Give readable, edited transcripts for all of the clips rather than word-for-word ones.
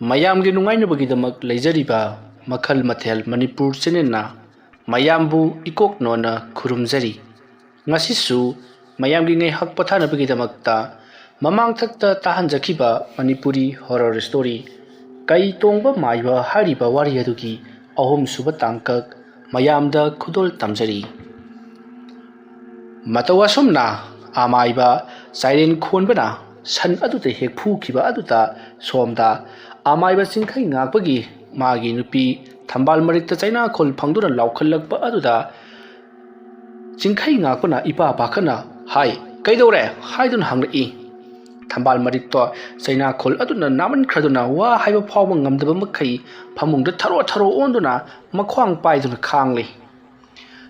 ꯃꯌꯥꯝꯒꯤ ꯅꯨꯡꯉꯥꯏꯅꯕꯒꯤꯗꯃꯛ ꯂꯩꯖꯔꯤꯕ ꯃꯈꯜ ꯃꯊꯦꯜ ꯃꯅꯤꯄꯨꯔ ꯆꯦꯅꯦꯜꯅ ꯃꯌꯥꯝꯕꯨ ꯏꯀꯣꯛꯅꯣꯅ ꯈꯨꯔꯨꯝꯖꯔꯤ ꯉꯁꯤꯁꯨ ꯃꯌꯥꯝꯒꯤ ꯉꯩꯍꯥꯛ ꯄꯣꯊꯥꯅꯕꯒꯤꯗꯃꯛꯇ ꯃꯃꯥꯡꯊꯛꯇ ꯇꯥꯍꯟꯖꯈꯤꯕ ꯃꯅꯤꯄꯨꯔꯤ ꯍꯣꯔꯔ ꯁ꯭ꯇꯣꯔꯤ ꯀꯩ ꯇꯣꯡꯕ ꯃꯥꯏꯕ ꯍꯥꯏꯔꯤꯕ ꯋꯥꯔꯤ ꯑꯗꯨꯒꯤ ꯑꯍꯨꯝꯁꯨꯕ ꯇꯥꯡꯀꯛ ꯃꯌꯥꯝꯗ ꯈꯨꯗꯣꯜ ꯇꯝꯖꯔꯤ ꯃꯇꯧ ꯑꯁꯨꯝꯅ ꯑꯃꯥꯏꯕ ꯆꯥꯏꯔꯦꯟ ꯈꯣꯟꯕꯅ ꯁꯟ ꯑꯗꯨꯗ ꯍꯦꯛ ꯐꯨꯈꯤꯕ ꯑꯗꯨꯗ ꯁꯣꯝꯗ ꯑꯃꯥꯏꯕ ꯆꯤꯡꯈꯩ ꯉꯥꯛꯄꯒꯤ ꯃꯥꯒꯤ ꯅꯨꯄꯤ ꯊꯝꯕꯥꯜ ꯃꯔꯤꯛꯇ ꯆꯩꯅꯥꯈꯣꯜ ꯐꯪꯗꯨꯅ ꯂꯥꯎꯈꯠꯂꯛꯄ ꯑꯗꯨꯗ ꯆꯤꯡꯈꯩ ꯉꯥꯛꯄꯅ ꯏꯄꯥ ꯄꯥꯈꯠꯅ ꯍꯥꯏ ꯀꯩꯗꯧꯔꯦ ꯍꯥꯏꯗꯨꯅ ꯍꯪꯂꯛꯏ ꯊꯝꯕꯥꯜ ꯃꯔꯤꯛꯇꯣ ꯆꯩꯅꯥꯈꯣꯜ ꯑꯗꯨꯅ ꯅꯥꯃꯟꯈ꯭ꯔꯗꯨꯅ ꯋꯥ ꯍꯥꯏꯕ ꯐꯥꯎꯕ ꯉꯝꯗꯕ ꯃꯈꯩ ꯐꯃꯨꯡꯗ ꯊꯔꯣ ꯊꯔꯣ ꯑꯣꯟꯗꯨꯅ ꯃꯈ꯭ꯋꯥꯡ ꯄꯥꯏꯗꯨꯅ ꯈꯥꯡꯂꯤ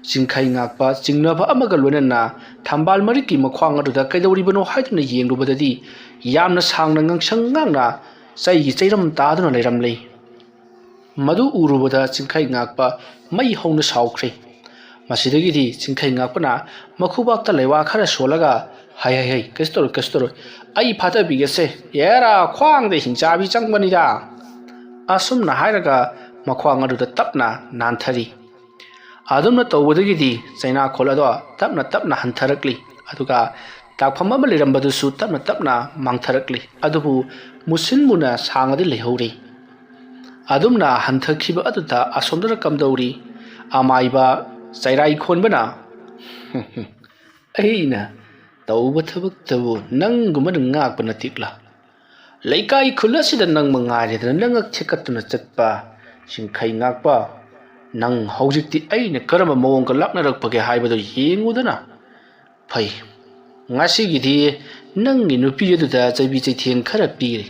ꯆꯤꯡꯈꯩ ꯉꯥꯛꯄ ꯆꯤꯡꯅꯕ ꯑꯃꯒ ꯂꯣꯏꯅꯅ ꯊꯝꯕꯥꯜ ꯃꯔꯤꯛꯀꯤ ꯃꯈ꯭ꯋꯥꯡ ꯑꯗꯨꯗ ꯀꯩꯗꯧꯔꯤꯕꯅꯣ ꯍꯥꯏꯗꯨꯅ ꯌꯦꯡꯂꯨꯕꯗꯗꯤ ꯌꯥꯝꯅ ꯁꯥꯡꯅ ꯉꯪꯁꯪ ꯉꯥꯡꯅ ꯆꯩꯒꯤ ꯆꯩꯔꯝ ꯇꯥꯗꯨꯅ ꯂꯩꯔꯝꯂꯤ ꯃꯗꯨ ꯎꯔꯨꯕꯗ ꯆꯤꯡꯈꯩ ꯉꯥꯛꯄ ꯃꯩ ꯍꯧꯅ ꯁꯥꯎꯈ꯭ꯔꯦ ꯃꯁꯤꯗꯒꯤꯗꯤ ꯆꯤꯡꯈꯩ ꯉꯥꯛꯄꯅ ꯃꯈꯨꯕꯥꯛꯇ ꯂꯩꯋꯥ ꯈꯔ ꯁꯣꯜꯂꯒ ꯍꯩ ꯀꯩꯁꯨ ꯇꯧꯔꯣꯏ ꯑꯩ ꯐꯥꯊꯕꯤꯒꯦꯁꯦ ꯌꯦꯔꯥ ꯈ꯭ꯋꯥꯡꯗ ꯍꯤꯡꯆꯥꯕꯤ ꯆꯪꯕꯅꯤꯗ ꯑꯁꯨꯝꯅ ꯍꯥꯏꯔꯒ ꯃꯈ꯭ꯋꯥꯡ ꯑꯗꯨꯗ ꯇꯞꯅ ꯅꯥꯟꯊꯔꯤ ꯑꯗꯨꯝꯅ ꯇꯧꯕꯗꯒꯤꯗꯤ ꯆꯩꯅꯥꯈꯣꯜ ꯑꯗꯣ ꯇꯞꯅ ꯇꯞꯅ ꯍꯟꯊꯔꯛꯂꯤ ꯑꯗꯨꯒ ꯇꯥꯛꯐꯝ ꯑꯃ ꯂꯩꯔꯝꯕꯗꯨꯁꯨ ꯇꯞꯅ ꯇꯞꯅ ꯃꯥꯡꯊꯔꯛꯂꯤ ꯑꯗꯨꯕꯨ ꯃꯨꯁꯤꯟ ꯃꯨꯅ ꯁꯥꯡꯉꯗꯤ ꯂꯩꯍꯧꯔꯤ ꯑꯗꯨꯝꯅ ꯍꯟꯊꯈꯤꯕ ꯑꯗꯨꯗ ꯑꯁꯣꯝꯗꯅ ꯀꯝꯗꯧꯔꯤ ꯑꯃꯥꯏꯕ ꯆꯩꯔꯥꯏ ꯈꯣꯟꯕꯅ ꯑꯩꯅ ꯇꯧꯕ ꯊꯕꯛꯇꯕꯨ ꯅꯪꯒꯨꯝꯕꯅ ꯉꯥꯛꯄ ꯅꯠꯇꯦꯛꯂꯥ ꯂꯩꯀꯥꯏ ꯈꯨꯜ ꯑꯁꯤꯗ ꯅꯪ ꯃꯉꯥꯏꯔꯦꯗꯅ ꯅꯉꯛ ꯊꯦꯛꯀꯠꯇꯨꯅ ꯆꯠꯄ ꯆꯤꯡꯈꯩ ꯉꯥꯛꯄ ꯅꯪ ꯍꯧꯖꯤꯛꯇꯤ ꯑꯩꯅ ꯀꯔꯝꯕ ꯃꯑꯣꯡꯒ ꯂꯥꯛꯅꯔꯛꯄꯒꯦ ꯍꯥꯏꯕꯗꯨ ꯌꯦꯡꯉꯨꯗꯅ ꯐꯩ ꯉꯁꯤꯒꯤꯗꯤ ꯅꯪꯒꯤ ꯅꯨꯄꯤ ꯑꯗꯨꯗ ꯆꯩꯕꯤ ꯆꯩꯊꯦꯡ ꯈꯔ ꯄꯤꯔꯦ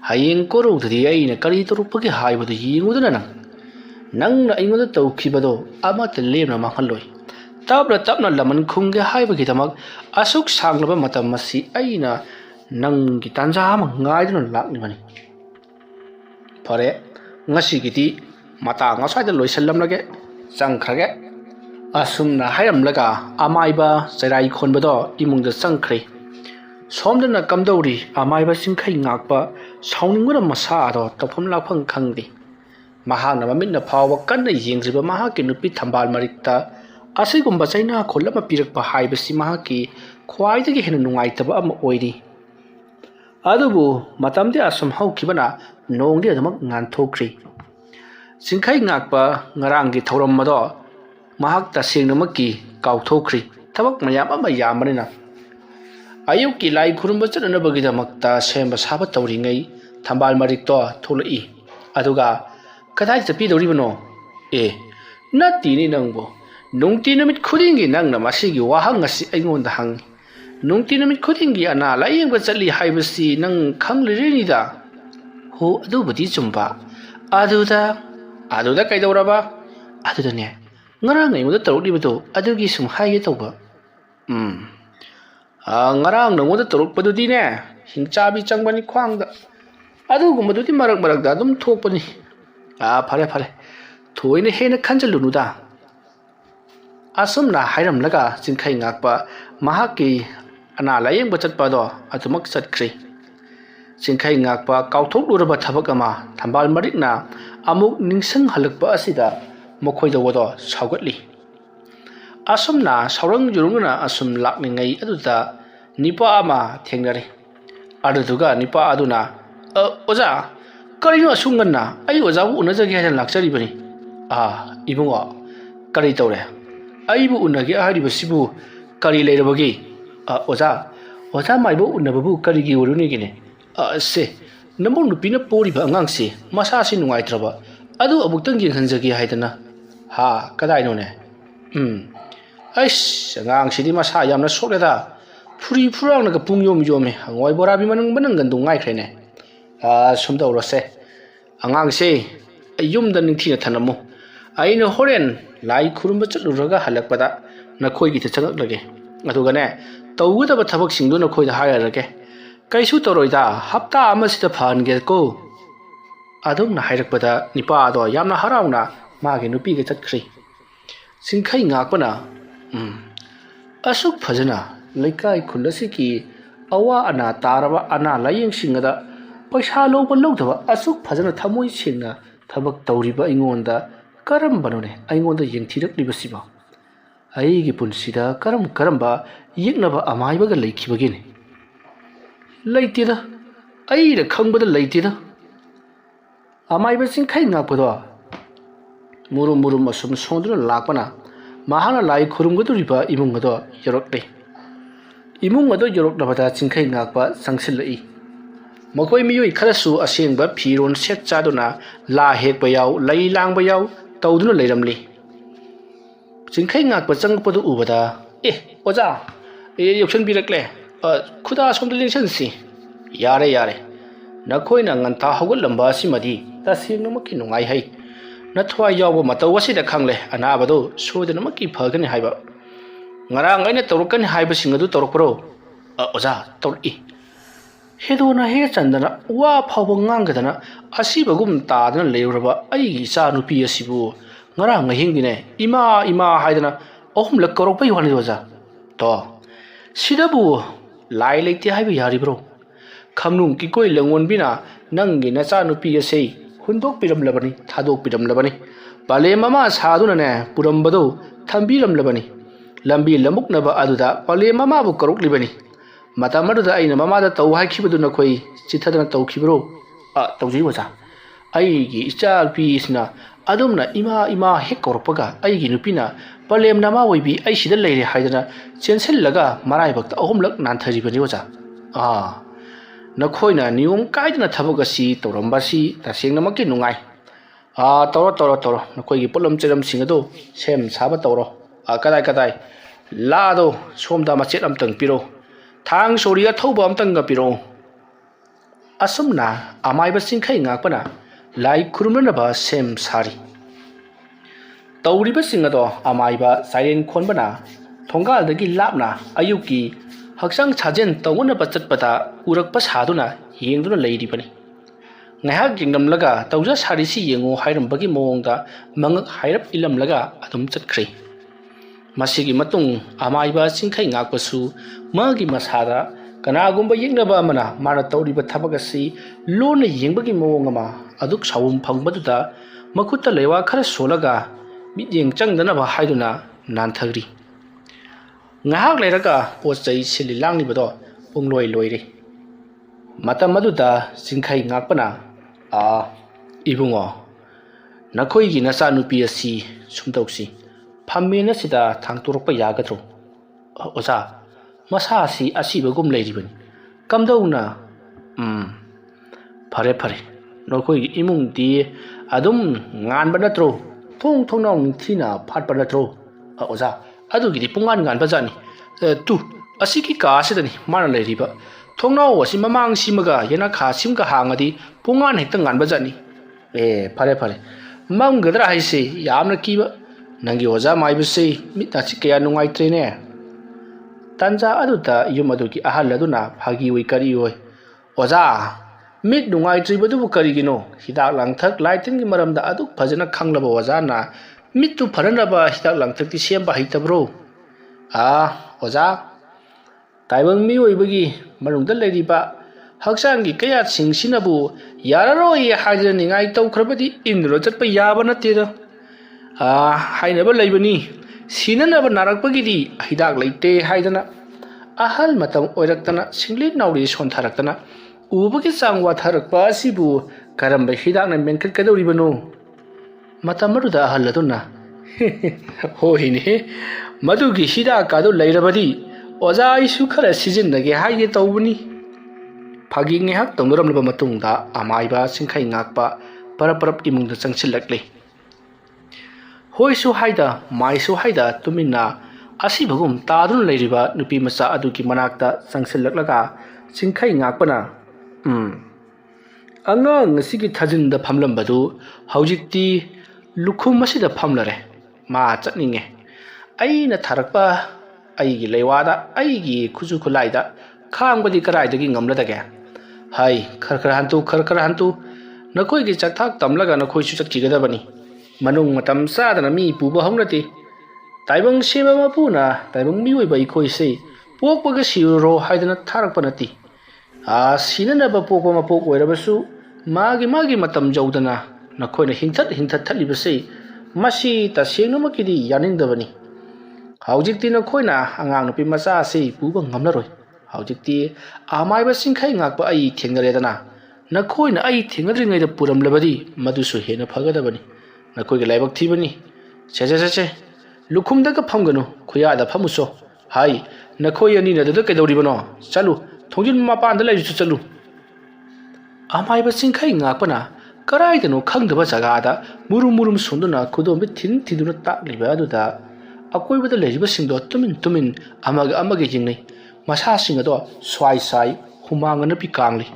ꯍꯌꯦꯡ ꯀꯣꯔꯧꯗꯗꯤ ꯑꯩꯅ ꯀꯔꯤ ꯇꯧꯔꯛꯄꯒꯦ ꯍꯥꯏꯕꯗꯨ ꯌꯦꯡꯉꯨꯗꯅ ꯅꯪꯅ ꯑꯩꯉꯣꯟꯗ ꯇꯧꯈꯤꯕꯗꯣ ꯑꯃꯠꯇ ꯂꯦꯝꯅ ꯃꯥꯡꯍꯜꯂꯣꯏ ꯇꯞꯅ ꯇꯞꯅ ꯂꯃꯟ ꯈꯨꯝꯒꯦ ꯍꯥꯏꯕꯒꯤꯗꯃꯛ ꯑꯁꯨꯛ ꯁꯥꯡꯂꯕ ꯃꯇꯝ ꯑꯁꯤ ꯑꯩꯅ ꯅꯪꯒꯤ ꯇꯥꯟꯖꯥ ꯑꯃ ꯉꯥꯏꯗꯨꯅ ꯂꯥꯛꯂꯤꯕꯅꯤ ꯐꯔꯦ ꯉꯁꯤꯒꯤꯗꯤ ꯃꯇꯥꯡ ꯑꯁ꯭ꯋꯥꯏꯗ ꯂꯣꯏꯁꯤꯜꯂꯝꯂꯒꯦ ꯆꯪꯈ꯭ꯔꯒꯦ ꯑꯁꯨꯝꯅ ꯍꯥꯏꯔꯝꯂꯒ ꯑꯃꯥꯏꯕ ꯆꯩꯔꯥꯏ ꯈꯣꯟꯕꯗꯣ ꯏꯃꯨꯡꯗ ꯆꯪꯈ꯭ꯔꯦ ꯁꯣꯝꯗꯅ ꯀꯝꯗꯧꯔꯤ ꯑꯃꯥꯏꯕ ꯆꯤꯡꯈꯩ ꯉꯥꯛꯄ ꯁꯥꯎꯅꯤꯡꯕꯅ ꯃꯁꯥꯗꯣ ꯇꯧꯐꯝ ꯂꯥꯛꯐꯝ ꯈꯪꯗꯦ ꯃꯍꯥꯛꯅ ꯃꯃꯤꯠꯅ ꯐꯥꯎꯕ ꯀꯟꯅ ꯌꯦꯡꯗ꯭ꯔꯤꯕ ꯃꯍꯥꯛꯀꯤ ꯅꯨꯄꯤ ꯊꯝꯕꯥꯜ ꯃꯔꯤꯛꯇ ꯑꯁꯤꯒꯨꯝꯕ ꯆꯩꯅꯥꯈꯣꯜ ꯑꯃ ꯄꯤꯔꯛꯄ ꯍꯥꯏꯕꯁꯤ ꯃꯍꯥꯛꯀꯤ ꯈ꯭ꯋꯥꯏꯗꯒꯤ ꯍꯦꯟꯅ ꯅꯨꯡꯉꯥꯏꯇꯕ ꯑꯃ ꯑꯣꯏꯔꯤ ꯑꯗꯨꯕꯨ ꯃꯇꯝꯗꯤ ꯑꯁꯨꯝ ꯍꯧꯈꯤꯕꯅ ꯅꯣꯡꯗꯤ ꯑꯗꯨꯃꯛ ꯉꯥꯟꯊꯣꯛꯈ꯭ꯔꯤ ꯆꯤꯡꯈꯩ ꯉꯥꯛꯄ ꯉꯔꯥꯡꯒꯤ ꯊꯧꯔꯝ ꯑꯗꯣ ꯃꯍꯥꯛ ꯇꯁꯦꯡꯅꯃꯛꯀꯤ ꯀꯥꯎꯊꯣꯛꯈ꯭ꯔꯤ ꯊꯕꯛ ꯃꯌꯥꯝ ꯑꯃ ꯌꯥꯝꯕꯅꯤꯅ ꯑꯌꯨꯛꯀꯤ ꯂꯥꯏ ꯈꯨꯔꯨꯝꯕ ꯆꯠꯅꯅꯕꯒꯤꯗꯃꯛꯇ ꯁꯦꯝꯕ ꯁꯥꯕ ꯇꯧꯔꯤꯉꯩ ꯊꯝꯕꯥꯜ ꯃꯔꯤꯛꯇꯣ ꯊꯣꯛꯂꯛꯏ ꯑꯗꯨꯒ ꯀꯗꯥꯏ ꯆꯠꯄꯤꯗꯧꯔꯤꯕꯅꯣ ꯅꯠꯇꯦꯅꯦ ꯅꯪꯕꯨ ꯅꯨꯡꯇꯤ ꯅꯨꯃꯤꯠ ꯈꯨꯗꯤꯡꯒꯤ ꯅꯪꯅ ꯃꯁꯤꯒꯤ ꯋꯥꯍꯪ ꯑꯁꯤ ꯑꯩꯉꯣꯟꯗ ꯍꯪꯉꯤ ꯅꯨꯡꯇꯤ ꯅꯨꯃꯤꯠ ꯈꯨꯗꯤꯡꯒꯤ ꯑꯅꯥ ꯂꯥꯏꯌꯦꯡꯕ ꯆꯠꯂꯤ ꯍꯥꯏꯕꯁꯤ ꯅꯪ ꯈꯪꯂꯤꯔꯤꯅꯤꯗ ꯍꯣ ꯑꯗꯨꯕꯨꯗꯤ ꯆꯨꯝꯕ ꯑꯗꯨꯗ ꯀꯩꯗꯧꯔꯕ ꯑꯗꯨꯗꯅꯦ ꯉꯔꯥꯡ ꯑꯩꯉꯣꯟꯗ ꯇꯧꯔꯛꯂꯤꯕꯗꯣ ꯑꯗꯨꯒꯤ ꯁꯨꯝ ꯍꯥꯏꯒꯦ ꯇꯧꯕ ꯉꯔꯥꯡ ꯅꯉꯣꯟꯗ ꯇꯧꯔꯛꯄꯗꯨꯗꯤꯅꯦ ꯍꯤꯡꯆꯥꯕꯤ ꯆꯪꯕꯅꯤ ꯈ꯭ꯋꯥꯡꯗ ꯑꯗꯨꯒꯨꯝꯕꯗꯨꯗꯤ ꯃꯔꯛ ꯃꯔꯛꯇ ꯑꯗꯨꯝ ꯊꯣꯛꯄꯅꯤ ꯐꯔꯦ ꯊꯣꯏꯅ ꯍꯦꯟꯅ ꯈꯟꯖꯤꯜꯂꯨꯅꯨꯗ ꯑꯁꯨꯝꯅ ꯍꯥꯏꯔꯝꯂꯒ ꯆꯤꯡꯈꯩ ꯉꯥꯛꯄ ꯃꯍꯥꯛꯀꯤ ꯑꯅꯥ ꯂꯥꯏꯌꯦꯡꯕ ꯆꯠꯄꯗꯣ ꯑꯗꯨꯃꯛ ꯆꯠꯈ꯭ꯔꯤ ꯆꯤꯡꯈꯩ ꯉꯥꯛꯄ ꯀꯥꯎꯊꯣꯛꯂꯨꯔꯕ ꯊꯕꯛ ꯑꯃ ꯊꯝꯕꯥꯜ ꯃꯔꯤꯛꯅ ꯑꯃꯨꯛ ꯅꯤꯡꯁꯤꯡꯍꯜꯂꯛꯄ ꯑꯁꯤꯗ ꯃꯈꯣꯏꯗꯧꯕꯗꯣ ꯁꯥꯎꯒꯠꯂꯤ ꯑꯁꯨꯝꯅ ꯁꯥꯎꯔꯪ ꯌꯨꯔꯪꯗꯨꯅ ꯑꯁꯨꯝ ꯂꯥꯛꯂꯤꯉꯩ ꯑꯗꯨꯗ ꯅꯤꯄꯥ ꯑꯃ ꯊꯦꯡꯅꯔꯦ ꯑꯗꯨꯗꯨꯒ ꯅꯤꯄꯥ ꯑꯗꯨꯅ ꯑꯣꯖꯥ ꯀꯔꯤꯅꯣ ꯑꯁꯨꯛ ꯉꯟꯅ ꯑꯩ ꯑꯣꯖꯥꯕꯨ ꯎꯅꯖꯒꯦ ꯍꯥꯏꯅ ꯂꯥꯛꯆꯔꯤꯕꯅꯤ ꯏꯕꯨꯡꯉꯣ ꯀꯔꯤ ꯇꯧꯔꯦ ꯑꯩꯕꯨ ꯎꯅꯒꯦ ꯍꯥꯏꯔꯤꯕꯁꯤꯕꯨ ꯀꯔꯤ ꯂꯩꯔꯕꯒꯦ ꯑꯣꯖꯥ ꯃꯥꯏꯕ ꯎꯅꯕꯕꯨ ꯀꯔꯤꯒꯤ ꯑꯣꯏꯔꯨꯅꯤꯒꯦꯅꯦ ꯁꯦ ꯅꯃꯧ ꯅꯨꯄꯤꯅ ꯄꯣꯔꯤꯕ ꯑꯉꯥꯡꯁꯤ ꯃꯁꯥꯁꯤ ꯅꯨꯡꯉꯥꯏꯇ꯭ꯔꯕ ꯑꯗꯨ ꯑꯃꯨꯛꯇꯪ ꯌꯦꯡꯍꯟꯖꯒꯦ ꯍꯥꯏꯗꯅ ꯀꯗꯥꯏꯅꯣꯅꯦ ꯑꯩꯁ ꯑꯉꯥꯡꯁꯤꯗꯤ ꯃꯁꯥ ꯌꯥꯝꯅ ꯁꯣꯛꯂꯦꯗ ꯐꯨꯔꯤ ꯐꯨꯔꯥꯡꯅꯒ ꯄꯨꯡ ꯌꯣꯝꯃꯦ ꯍꯪꯉꯣꯏ ꯕꯣꯔꯥꯕꯤ ꯃꯅꯪꯒꯟꯗꯣ ꯉꯥꯏꯈ꯭ꯔꯦꯅꯦ ꯁꯨꯝ ꯇꯧꯔꯁꯦ ꯑꯉꯥꯡꯁꯦ ꯑꯩ ꯌꯨꯝꯗ ꯅꯤꯡꯊꯤꯅ ꯊꯅꯝꯃꯨ ꯑꯩꯅ ꯍꯣꯔꯦꯟ ꯂꯥꯏ ꯈꯨꯔꯨꯝꯕ ꯆꯠꯂꯨꯔꯒ ꯍꯜꯂꯛꯄꯗ ꯅꯈꯣꯏꯒꯤꯗ ꯆꯪꯉꯛꯂꯒꯦ ꯑꯗꯨꯒꯅꯦ ꯇꯧꯒꯗꯕ ꯊꯕꯛꯁꯤꯡꯗꯨ ꯅꯈꯣꯏꯗ ꯍꯥꯏꯔꯛꯑꯒꯦ ꯀꯩꯁꯨ ꯇꯧꯔꯣꯏꯗ ꯍꯞꯇꯥ ꯑꯃꯁꯤꯗ ꯐꯍꯟꯒꯦꯀꯣ ꯑꯗꯨꯝꯅ ꯍꯥꯏꯔꯛꯄꯗ ꯅꯤꯄꯥꯗꯣ ꯌꯥꯝꯅ ꯍꯔꯥꯎꯅ ꯃꯥꯒꯤ ꯅꯨꯄꯤꯒ ꯆꯠꯈ꯭ꯔꯤ ꯆꯤꯡꯈꯩ ꯉꯥꯛꯄꯅ ꯑꯁꯨꯛ ꯐꯖꯅ ꯂꯩꯀꯥꯏ ꯈꯨꯜ ꯑꯁꯤꯒꯤ ꯑꯋꯥ ꯑꯅꯥ ꯇꯥꯔꯕ ꯑꯅꯥ ꯂꯥꯏꯌꯦꯡꯁꯤꯡ ꯑꯗ पैसा लौबा लौदबा असुक फजन थमोई सेंना थबक तौरिबा अइंगोंदा करमबनोने अइंगोंदा यंगथिरक्लिबसिबा अइगी पुनसिदा करमबा येकनबा अमाइबगा लैखिबगिने लैतेदा अइरा खंबदा लैतेदा अमाइबा चिंखै नापदो मुरुम असुम सोंदुना लाकपना महाना लाई खुरुमगदुरिबा इमुंग अदो यरक्ले इमुंग अदो यरक्लबदा चिंखै नाकपा संगसिलई मखोई मियोई खरसु असेंगबा फिरोन सेट चादुना ला हेकबा याव लै लांगबा याव तौदुना लैरमली चिंखै नाकपा चंगपदु उबदा ओजा योक्सन बिरक्ले खुदा सोमद लेंसनसी यारे नखोइना nganta hogulamba simadi tasingnamakki nungai hai nathwa yawba mataw asida khangle anabado sodanamaki phagani haiba ngarang aina torkan haiba singadu torpro oza tori hedona he chandana wa phawba ngangadana asibagum tadana leuraba aigi sa nupi asibu ngarang hingdine ima haidana ohumlak korokpai wani oza to sidabu lai leite haiba yari bro खमनुम की कोई लंगोन बिना नंगी नचा नुपी असे हुंदोक पिरमलबनी थादोक पिरमलबनी पाले mama सादुनने पुरमबदो थंबिरमलबनी लंबी लमुकनबा अदुदा पाले mama बु करोकलिबनी मतामदुदा आइना ममादा तौ हाइखिबदु नखोई चिथदना तौखिब्रो तौजि वजा आइगी इचालपी इसना अदुमना इमा हेक कोरपगा आइगी नुपिना पालेम नमा वइबी आइसिदा लेरे हाइदना चेंसेललगा मराइबक्ता अहुमलक नानथरिबनी वजा नखोइना नियम कायदना थबक असि तौरमबासि तसेंगनमक्कि नुंगाइ तौरो नखोइगी पोलम चेरम सिंगदो सेम साबा तौरो कदाय लादो सोमदा मचेत अमतंग पिरो थांग सोरिया थौबा अमतंग पिरो असुमना अमाइबा सिंखै ngaकपना लाई खुरुमनबा सेम सारी तौरिबा सिंगदो अमाइबा साइलेन खोनबना थोंगालदगी लापना अयुकी हक्संग छाजेन तौनबा चटपदा उरकपा सादुना येंगदुना लैरिबनी ngahak yenglamlaga tauja sarisi yengo hairambagi mongda mangak hairap ilamlaga adum chatkhri masigi matung amaiba singkhai ngakpasu magi masada kanagumba yengnaba amana mana tauriba thabagasi lona yengbagi mongama aduk sawum phangbaduda makutta lewa khara solaga midyeng changdana ba haiduna nanthagri ngahak leiraga pochai sili langlibado pungloi loire matam maduda singkhai ngakpana ibungo nakhoigi nacha nupi asi sumtausi phammena sida thangturokpa yagadro oza masa asi asibagum leiribani kamdauna phare nakhoigi imungdi adum nganba natro thongnau thina phatpa natro oza adugi pungan ngan bajani tu asiki ka sidani mana leiriba thongnau asi mamang simaga yana kha simga hangadi pungan hekta ngan bajani phare mamgadra haise yamna kiba nangi oza maibuse mitna chikya nungai trene tanja aduta yum aduki ahal aduna phagi wi kari oi oza mit nungai tribadu kari gino hidak langthak laitin gi maramda aduk phajana khanglaba oza na mitu pharanaba hidak langthak ti semba hitabro oza taibang mi oibagi marungda leiriba haksangi kaya singsinabu yararoi hajani ngai taukrabadi indro chatpa yaba nateda hainaba leibani sinanaba narakpagidi hidak leite haidana ahal matam oiraktana singli nauri sontaraktana ubagi sangwa tharakpa asibu karamba hidak na menkhat kadoribano matamaruda ahal aduna hoine madugi hidak kadu leirabadi oza isu khara sijinnage haige tawbani phagi ngehak tongramlaba matungda amaiba singkhai ngakpa parap imungda changsilakle hoisu haida maisu haida tumina asibagum tadun leiriba nupi macha aduki manakta changsilaklaga singkhai ngakpana angang ngasigi thajinda phamlambadu haujikti lukhum asida phamlare ma chatninge aina tharakpa aigi leiwada aigi khuju khulaida khangbadi karaidagi ngamladage hai khar hantu nakoi gi chakthak tamlaga nakoi chu chakkigadabani manung matam sadana mi puba honglati taibang sema mapuna taibang mi oi bai khoi se pokpaga siro haidana tharakpanati ꯁꯤꯅꯅꯕ ꯄꯣꯛꯄ ꯃꯄꯣꯛ ꯑꯣꯏꯔꯕꯁꯨ ꯃꯥꯒꯤ ꯃꯇꯝ ꯌꯧꯗꯅ ꯅꯈꯣꯏꯅ ꯍꯤꯡꯊꯠꯍꯜꯂꯤꯕꯁꯤ ꯃꯁꯤ ꯇꯁꯦꯡꯅꯃꯛꯀꯤꯗꯤ ꯌꯥꯅꯤꯡꯗꯕꯅꯤ ꯍꯧꯖꯤꯛꯇꯤ ꯅꯈꯣꯏꯅ ꯑꯉꯥꯡ ꯅꯨꯄꯤ ꯃꯆꯥ ꯑꯁꯤ ꯄꯨꯕ ꯉꯝꯂꯔꯣꯏ ꯍꯧꯖꯤꯛꯇꯤ ꯑꯃꯥꯏꯕ ꯆꯤꯡꯈꯩ ꯉꯥꯛꯄ ꯑꯩ ꯊꯦꯡꯅꯔꯦꯗꯅ नखोइना अई थेंगद्रिङैदा पुरमलबदि मदुसु हेन फगदबनि नखोइगे लाइबक थिबनि छे लुखुमदगा फमगनु खुयादा फमुसो हाई नखोइ अनि नदुदा कैदौरिबनो चलु थोंजिन मपानदा लैसु चलु अमाइबा सिंखै ngakpana कराइदनो खंगदबा जगादा मुरुम सोंदुना खुदोमबि थिन्दुना ताकलिबा अदुदा अकोइबदा लैरिबा सिंदो तुमिन अमगे जिंगनै मसा सिंगदो स्वाइ साइ हुमांगना पिकांगली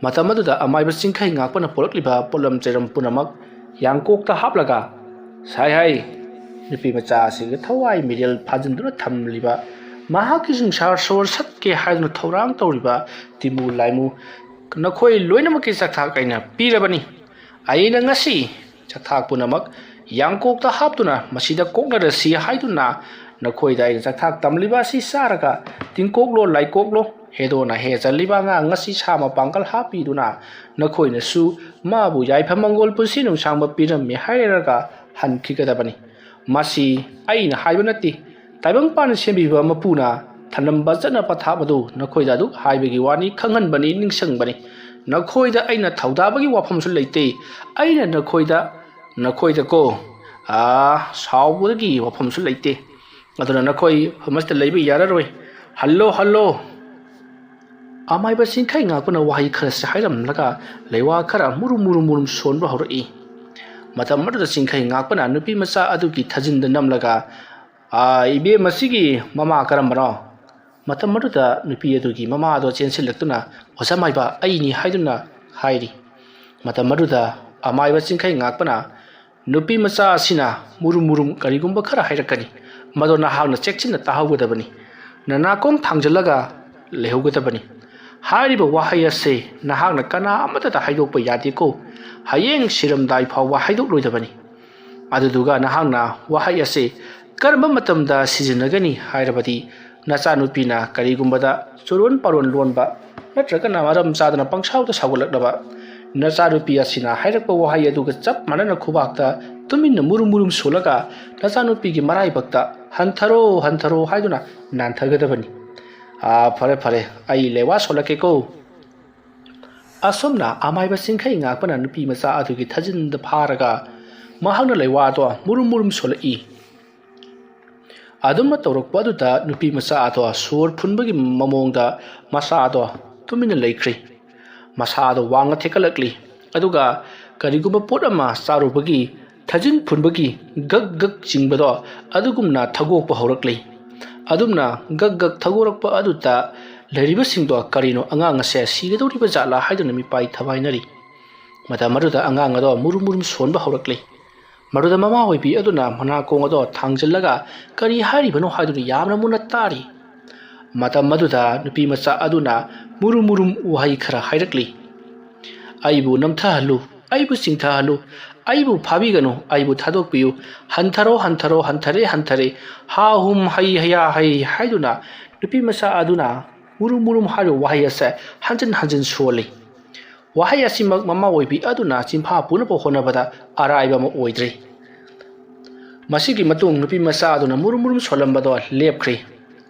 मतमदुदा अमाइबा सिंखै ngakpana पोरकलिबा पोलम चेरम पुनमक यांकोकता हापलगा साइ हाइ नुपि मचा सिग थवाइ मिरेल फाजिन्दुना थमलिबा महाकि संसार सोर सत्के हाइदुना थौरांग तौरिबा तिमु लाइमु नखोइ लोइनमकि चकथाक आइना पिरबनि आइना ngasi चकथाक पुनमक यांकोकता हापतुना मसिदा कोकनरसि हाइदुना नखोइ दाइ चकथाक तमलिबा सि सारगा तिंकोकलो लाइकोकलो हेदोना हे चलिबा ngasi सामा पांगल हापिदुना नखोइनसु माबु याइफमंगोल पुसि नुसांबा पिरमि हाइरगा हनखिगदबनि मासी आइना हाइबनति ताइबंग पान सेंबिबा मपुना थनम्बा जना पथाबदु नखोइदा दु हाइबगी वानी खंगनबनि निंगसंबनि नखोइदा आइना थौदाबगी वाफमसु लेते आइना नखोइदा को सावबगी वाफमसु लेते अदुना नखोइ हमस्त लेबि याररोय hello अमाइबा सिंखै ngakpana wahi khara se hairamlaga leiwa khara murum sonba horoi matam madu सिंखै ngakpana nupi macha adugi thajinda namlaga ibe masigi mama karambano matam madu da nupi adugi mama ado chensilaktuna osamaiba aini haiduna hairi matam madu da amaiba सिंखै ngakpana nupi macha asina murum karigumba khara hairakani madona hangna chekchinna tahawgadabani nanakong thangjalaga lehawgadabani हारिबा वाहै असे नहांगना कना अमतदा हाइदोकपा यादेको हयेंग सिरमदाइ फावबा हाइदोकलोइदबनि अदुदुगा नहांगना वाहै असे कर्म मतमदा सिजनगनि हाइरबदि नचानुपीना करिगुंबदा चुरोन पारोन लोनबा नत्रगना मरम चादना पंगसाउदा सावगलकदबा नचानुपी असिना हाइरकपा वाहै अदुगा चप मानना खुबाकता तुमिन मुरुम सोलगा नचानुपीगी मराइबक्ता हंथरो हाइदुना नानथगदबनि फरे आई लेवा सोलकेको असोमना अमाइबा सिंखै ngakpana nupi macha adugi thajinda pharaka mahangna leiwa to murum solai adumna tawrokpa aduda nupi macha ato sor phunbagi mamongda masa ato tumina leikri masa ado wanga thekalakli aduga kariguma pot ama charubagi thajin phunbagi gag jingbado adugumna thagokpa horakli adumna gag thagorokpa aduta leriba singdo karino angang ase sigedoriba jala haiduna mi pai thabainari mata maruda angang ado murum sonba horakle maruda mama hoibi aduna mana kong ado thangjillaga kari haribano haiduna yamna muna tari mata maduda nupi macha aduna murum uhai khara hairakli aibu namthahalu aibu singthahalu aibu phabiganu aibu thadokpiyu hanthare ha hum hai haya hai haiduna nupi macha aduna murum haru wahai ase hanjin soli wahai asimak mama oibi aduna chimpha punapa honabada araiba ma oidre masigi matung nupi macha aduna murum solambado lepkhri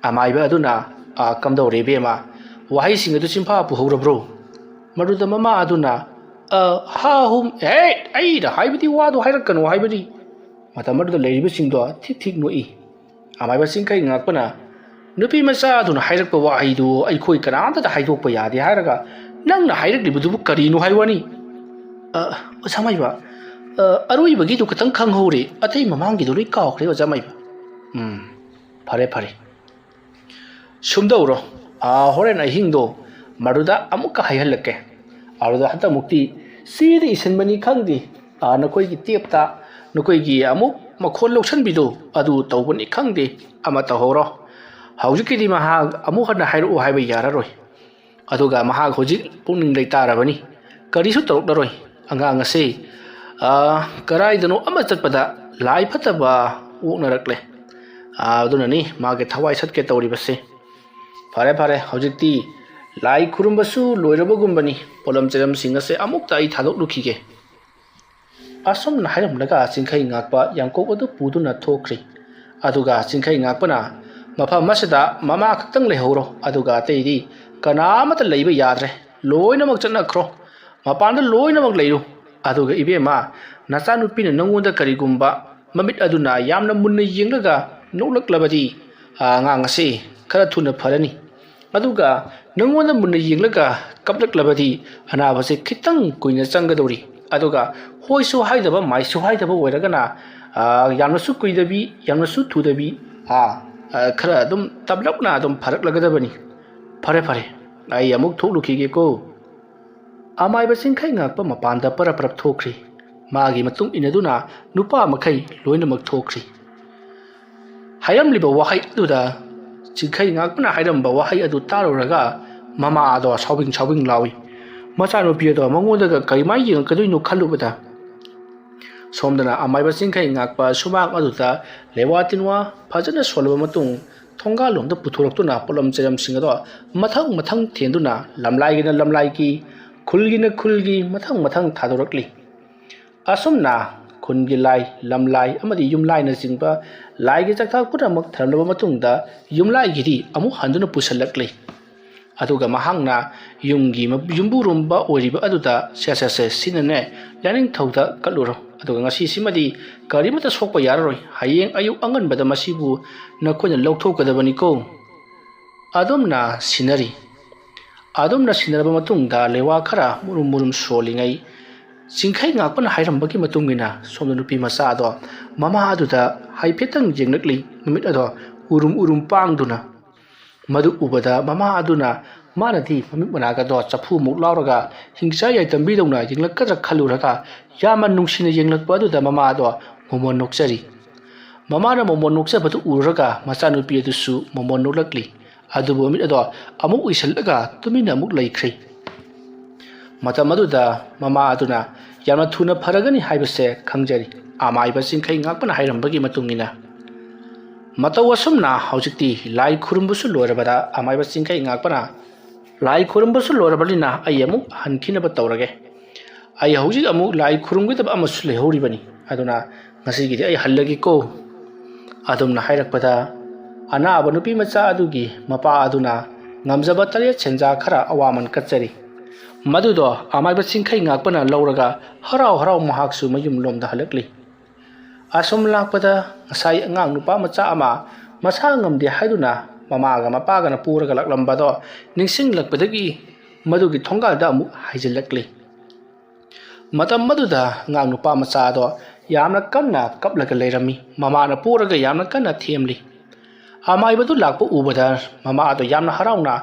amaiba aduna kamdore bema wahai singadu chimpha pu horabro maruda mama aduna ha hum ai da haibidi wadu hairakanu haibidi matamadu leiriba singdo thik noi amaiba singkai ngakpana nupi macha aduna hairakpa wahaidu ai khoi kananta da haidokpa yade hairaga nangna hairaklibudu karinu haiwani osamaiba aroibagi du katang khanghore athai mamangi du loi kawkhre osamaiba phare sumdauro horen ahingdo maruda amuka haihallake aruda hata mukti sidi isenbani khangdi nakoi gi tepta nakoi gi amuk makhol loksan bido adu tawbani khangdi ama tahoro haujikidi maha amu hana hairu haiba yararoi aduga maha hojik pungning leitarabani karisu tawdaroi angang ase karaidano ama chatpada lai phataba uknarakle aduna ni mage thawai satke tawri base phare hojikti ꯂꯥꯏ ꯈꯨꯔꯨꯝꯕꯁꯨ ꯂꯣꯏꯔꯕꯒꯨꯝꯕꯅꯤ ꯄꯣꯠꯂꯝ ꯆꯩꯔꯝꯁꯤꯡ ꯑꯁꯦ ꯑꯃꯨꯛꯇ ꯑꯩ ꯊꯥꯗꯣꯛꯂꯨꯈꯤꯒꯦ ꯑꯁꯨꯝꯅ ꯍꯥꯏꯔꯝꯂꯒ ꯆꯤꯡꯈꯩ ꯉꯥꯛꯄ ꯌꯥꯡꯀꯣꯛ ꯑꯗꯨ ꯄꯨꯗꯨꯅ ꯊꯣꯛꯈ꯭ꯔꯤ ꯑꯗꯨꯒ ꯆꯤꯡꯈꯩ ꯉꯥꯛꯄꯅ ꯃꯐꯝ ꯑꯁꯤꯗ ꯃꯃꯥ ꯈꯛꯇꯪ ꯂꯩꯍꯧꯔꯣ ꯑꯗꯨꯒ ꯑꯇꯩꯗꯤ ꯀꯅꯥꯃꯠꯇ ꯂꯩꯕ ꯌꯥꯗ꯭ꯔꯦ ꯂꯣꯏꯅꯃꯛ ꯆꯠꯅꯈ꯭ꯔꯣ ꯃꯄꯥꯟꯗ ꯂꯣꯏꯅꯃꯛ ꯂꯩꯔꯨ ꯑꯗꯨꯒ ꯏꯕꯦꯝꯃ ꯅꯆꯥꯅꯨꯄꯤꯅ ꯅꯪꯉꯣꯟꯗ ꯀꯔꯤꯒꯨꯝꯕ ꯃꯃꯤꯠ ꯑꯗꯨꯅ ꯌꯥꯝꯅ ꯃꯨꯟꯅ ꯌꯦꯡꯂꯒ ꯅꯣꯛꯂꯛꯂꯕꯗꯤ ꯑꯉꯥꯡ ꯑꯁꯤ ꯈꯔ ꯊꯨꯅ ꯐꯔꯅꯤ ꯑꯗꯨꯒ ꯅꯪꯉꯣꯟꯗ ꯃꯨꯟꯅ ꯌꯦꯡꯂꯒ ꯀꯞꯂꯛꯂꯕꯗꯤ ꯑꯅꯥꯕꯁꯤ ꯈꯤꯇꯪ ꯀꯨꯏꯅ ꯆꯪꯒꯗꯧꯔꯤ ꯑꯗꯨꯒ ꯍꯣꯏꯁꯨ ꯍꯥꯏꯗꯕ ꯃꯥꯏꯁꯨ ꯍꯥꯏꯗꯕ ꯑꯣꯏꯔꯒꯅ ꯌꯥꯝꯅꯁꯨ ꯀꯨꯏꯗꯕꯤ ꯌꯥꯝꯅꯁꯨ ꯊꯨꯗꯕꯤ ꯈꯔ ꯑꯗꯨꯝ ꯇꯞꯂꯞꯅ ꯑꯗꯨꯝ ꯐꯔꯛꯂꯒꯗꯕꯅꯤ ꯐꯔꯦ ꯐꯔꯦ ꯑꯩ ꯑꯃꯨꯛ ꯊꯣꯛꯂꯨꯈꯤꯒꯦꯀꯣ ꯑꯃꯥꯏꯕ ꯆꯤꯡꯈꯩ ꯉꯥꯛꯄ ꯃꯄꯥꯟꯗ ꯄꯔꯞ ꯄꯔꯞ ꯊꯣꯛꯈ꯭ꯔꯤ ꯃꯥꯒꯤ ꯃꯇꯨꯡ ꯏꯟꯅꯗꯨꯅ ꯅꯨꯄꯥ ꯃꯈꯩ ꯂꯣꯏꯅꯃꯛ ꯊꯣꯛꯈ꯭ꯔꯤ ꯍꯥꯏꯔꯝꯂꯤꯕ ꯋꯥꯍꯩ ꯑꯗꯨꯗ ꯆꯤꯡꯈꯩ ꯉꯥꯛꯄꯅ ꯍꯥꯏꯔꯝꯕ ꯋꯥꯍꯩ ꯑꯗꯨ ꯇꯥꯔꯨꯔꯒ ꯃꯃꯥ ꯑꯗꯣ ꯁꯥꯎꯕꯤꯡ ꯂꯥꯎꯏ ꯃꯆꯥꯅꯨꯄꯤ ꯑꯗꯣ ꯃꯉꯣꯟꯗꯒ ꯀꯔꯤꯃꯥꯏ ꯌꯦꯡꯉꯛꯀꯗꯣꯏꯅꯣ ꯈꯜꯂꯨꯕꯗ ꯁꯣꯝꯗꯅ ꯑꯃꯥꯏꯕ ꯆꯤꯡꯈꯩ ꯉꯥꯛꯄ ꯁꯨꯃꯥꯡ ꯑꯗꯨꯗ ꯂꯩꯋꯥ ꯇꯤꯟꯋꯥ ꯐꯖꯅ ꯁꯣꯜꯂꯕ ꯃꯇꯨꯡ ꯊꯣꯡꯒꯥꯜꯂꯣꯝꯗ ꯄꯨꯊꯣꯔꯛꯇꯨꯅ ꯄꯣꯠꯂꯝ ꯆꯩꯔꯝꯁꯤꯡ ꯑꯗꯣ ꯃꯊꯪ ꯊꯦꯟꯗꯨꯅ ꯂꯝꯂꯥꯏꯒꯤꯅ ꯂꯝꯂꯥꯏꯒꯤ ꯈꯨꯜꯒꯤꯅ ꯈꯨꯜꯒꯤ ꯃꯊꯪ ꯊꯥꯗꯣꯔꯛꯂꯤ ꯑꯁꯨꯝꯅ ꯈꯨꯟꯒꯤ ꯂꯥꯏ ꯂꯝꯂꯥꯏ ꯑꯃꯗꯤ ꯌꯨꯝꯂꯥꯏꯅꯆꯤꯡꯕ ꯂꯥꯏꯒꯤ ꯆꯥꯛꯊꯥꯛ ꯄꯨꯝꯅꯃꯛ ꯊꯝꯂꯕ ꯃꯇꯨꯡꯗ ꯌꯨꯝꯂꯥꯏꯒꯤꯗꯤ ꯑꯃꯨꯛ ꯍꯟꯗꯨꯅ ꯄꯨꯁꯜꯂꯛꯂꯤ ꯑꯗꯨꯒ ꯃꯍꯥꯛꯅ ꯌꯨꯝꯒꯤ ꯌꯨꯝꯕꯨꯔꯣꯝꯕ ꯑꯣꯏꯔꯤꯕ ꯑꯗꯨꯗ ꯁꯦ ꯁꯤꯅꯅꯦ ꯌꯥꯅꯤꯡꯊꯧꯗ ꯀꯠꯂꯨꯔꯣ ꯑꯗꯨꯒ ꯉꯁꯤꯁꯤꯃꯗꯤ ꯀꯔꯤꯃꯠꯇ ꯁꯣꯛꯄ ꯌꯥꯔꯔꯣꯏ ꯍꯌꯦꯡ ꯑꯌꯨꯛ ꯑꯉꯟꯕꯗ ꯃꯁꯤꯕꯨ ꯅꯈꯣꯏꯅ ꯂꯧꯊꯣꯛꯀꯗꯕꯅꯤꯀꯣ ꯑꯗꯨꯝꯅ ꯁꯤꯟꯅꯔꯕ ꯃꯇꯨꯡꯗ ꯂꯩꯋꯥ ꯈꯔ ꯃꯨꯔꯨꯝ ꯁꯣꯜꯂꯤꯉꯩ ꯆꯤꯡꯈꯩ ꯉꯥꯛꯄꯅ ꯍꯥꯏꯔꯝꯕꯒꯤ ꯃꯇꯨꯡ ꯏꯟꯅ ꯁꯣꯝꯗ ꯅꯨꯄꯤ ꯃꯆꯥ ꯑꯗꯣ ꯃꯃꯥ ꯑꯗꯨꯗ ꯍꯥꯏꯐꯦꯠꯇꯪ ꯌꯦꯡꯂꯛꯂꯤ ꯃꯃꯤꯠ ꯑꯗꯣ ꯎꯔꯨꯝ ꯄꯥꯡꯗꯨꯅ ꯃꯗꯨ ꯎꯕꯗ ꯃꯃꯥ ꯑꯗꯨꯅ ꯃꯥꯅꯗꯤ ꯃꯃꯤꯠ ꯃꯅꯥꯒꯗꯣ ꯆꯐꯨꯃꯨꯛ ꯂꯥꯎꯔꯒ ꯍꯤꯡꯆꯥ ꯌꯥꯏꯇꯝꯕꯤꯗꯧꯅ ꯌꯦꯡꯂꯛꯀꯗ꯭ꯔꯥ ꯈꯜꯂꯨꯔꯒ ꯌꯥꯝꯅ ꯅꯨꯡꯁꯤꯅ ꯌꯦꯡꯂꯛꯄ ꯑꯗꯨꯗ ꯃꯃꯥ ꯑꯗꯣ ꯃꯣꯃꯣꯟ ꯅꯣꯛꯆꯔꯤ ꯃꯃꯥꯅ ꯃꯣꯃꯣꯟ ꯅꯣꯛꯆꯕꯗꯨ ꯎꯔꯒ ꯃꯆꯥꯅꯨꯄꯤ ꯑꯗꯨꯁꯨ ꯃꯣꯃꯣꯟ ꯅꯣꯛꯂꯛꯂꯤ ꯑꯗꯨꯕꯨ ꯃꯃꯤꯠ ꯑꯗꯣ ꯑꯃꯨꯛ ꯎꯏꯁꯜꯂꯒ ꯇꯨꯃꯤꯟꯅ ꯑꯃꯨꯛ ꯂꯩꯈ꯭ꯔꯤ ꯃꯇꯝ ꯑꯗꯨꯗ ꯃꯃꯥ ꯑꯗꯨꯅ ꯌꯥꯝꯅ ꯊꯨꯅ ꯐꯔꯒꯅꯤ ꯍꯥꯏꯕꯁꯦ ꯈꯪꯖꯔꯤ ꯑꯃꯥꯏꯕ ꯆꯤꯡꯈꯩ ꯉꯥꯛꯄꯅ ꯍꯥꯏꯔꯝꯕꯒꯤ ꯃꯇꯨꯡ ꯏꯟꯅ ꯃꯇꯧ ꯑꯁꯨꯝꯅ ꯍꯧꯖꯤꯛꯇꯤ ꯂꯥꯏ ꯈꯨꯔꯨꯝꯕꯁꯨ ꯂꯣꯏꯔꯕꯗ ꯑꯃꯥꯏꯕ ꯆꯤꯡꯈꯩ ꯉꯥꯛꯄꯅ ꯂꯥꯏ ꯈꯨꯔꯨꯝꯕꯁꯨ ꯂꯣꯏꯔꯕꯅꯤꯅ ꯑꯩ ꯑꯃꯨꯛ ꯍꯟꯈꯤꯅꯕ ꯇꯧꯔꯒꯦ ꯑꯩ ꯍꯧꯖꯤꯛ ꯑꯃꯨꯛ ꯂꯥꯏ ꯈꯨꯔꯨꯝꯒꯗꯕ ꯑꯃꯁꯨ ꯂꯩꯍꯧꯔꯤꯕꯅꯤ ꯑꯗꯨꯅ ꯉꯁꯤꯒꯤꯗꯤ ꯑꯩ ꯍꯜꯂꯒꯦꯀꯣ ꯑꯗꯨꯝꯅ ꯍꯥꯏꯔꯛꯄꯗ ꯑꯅꯥꯕ ꯅꯨꯄꯤ ꯃꯆꯥ ꯑꯗꯨꯒꯤ ꯃꯄꯥ ꯑꯗꯨꯅ ꯉꯝꯖꯕ ꯇꯔꯦꯠ ꯁꯦꯟꯖꯥ ꯈꯔ ꯑꯋꯥꯃꯟ ꯀꯠꯆꯔꯤ ꯃꯗꯨꯗꯣ ꯑꯃꯥꯏꯕ ꯆꯤꯡꯈꯩ ꯉꯥꯛꯄꯅ ꯂꯧꯔꯒ ꯍꯔꯥꯎ ꯃꯍꯥꯛꯁꯨ ꯃꯌꯨꯝꯂꯣꯝꯗ ꯍꯜꯂꯛꯂꯤ ꯑꯁꯨꯝ ꯂꯥꯛꯄꯗ ꯉꯁꯥꯏ ꯑꯉꯥꯡ ꯅꯨꯄꯥ ꯃꯆꯥ ꯑꯃ ꯃꯁꯥ ꯉꯝꯗꯦ ꯍꯥꯏꯗꯨꯅ ꯃꯃꯥꯒ ꯃꯄꯥꯒꯅ ꯄꯨꯔꯒ ꯂꯥꯛꯂꯝꯕꯗꯣ ꯅꯤꯡꯁꯤꯡꯂꯛꯄꯗꯒꯤ ꯃꯗꯨꯒꯤ ꯊꯣꯡꯒꯥꯜꯗ ꯑꯃꯨꯛ ꯍꯥꯏꯖꯤꯜꯂꯛꯂꯤ ꯃꯇꯝ ꯑꯗꯨꯗ ꯑꯉꯥꯡ ꯅꯨꯄꯥ ꯃꯆꯥ ꯑꯗꯣ ꯌꯥꯝꯅ ꯀꯟꯅ ꯀꯞꯂꯒ ꯂꯩꯔꯝꯃꯤ ꯃꯃꯥꯅ ꯄꯨꯔꯒ ꯌꯥꯝꯅ ꯀꯟꯅ ꯊꯦꯝꯂꯤ ꯑꯃꯥꯏꯕꯗꯨ ꯂꯥꯛꯄ ꯎꯕꯗ ꯃꯃꯥ ꯑꯗꯣ ꯌꯥꯝꯅ ꯍꯔꯥꯎꯅ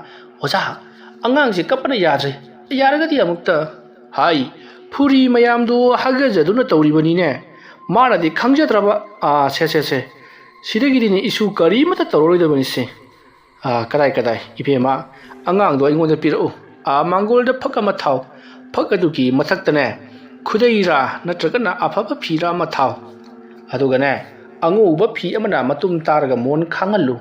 ꯑꯣꯖꯥ ꯑꯉꯥꯡꯁꯦ ꯀꯞꯄꯅ ꯌꯥꯗ꯭ꯔꯦ ꯌꯥꯔꯒꯗꯤ ꯑꯃꯨꯛꯇ ꯍꯥꯏ ꯐꯨꯔꯤ ꯃꯌꯥꯝꯗꯨ ꯍꯥꯒꯖꯗꯨꯅ ꯇꯧꯔꯤꯕꯅꯤꯅꯦ ꯃꯥꯅꯗꯤ ꯈꯪꯖꯗ꯭ꯔꯕ ꯁꯦ ꯁꯤꯗꯒꯤꯗꯤꯅꯦ ꯏꯁꯨ ꯀꯔꯤꯃꯠꯇ ꯇꯧꯔꯔꯣꯏꯗꯕꯅꯤꯁꯦ ꯀꯗꯥꯏ ꯏꯕꯦꯝꯃ ꯑꯉꯥꯡꯗꯣ ꯑꯩꯉꯣꯟꯗ ꯄꯤꯔꯛꯎ ꯃꯥꯡꯒꯣꯜꯗ ꯐꯛ ꯑꯃ ꯊꯥꯎ ꯐꯛ ꯑꯗꯨꯒꯤ ꯃꯊꯛꯇꯅꯦ ꯈꯨꯗꯩꯔꯥ ꯅꯠꯇ꯭ꯔꯒꯅ ꯑꯐꯕ ꯐꯤꯔꯥ ꯑꯃ ꯊꯥꯎ ꯑꯗꯨꯒꯅꯦ ꯑꯉꯧꯕ ꯐꯤ ꯑꯃꯅ ꯃꯇꯨꯝ ꯇꯥꯔꯒ ꯃꯣꯟ ꯈꯥꯡꯍꯜꯂꯨ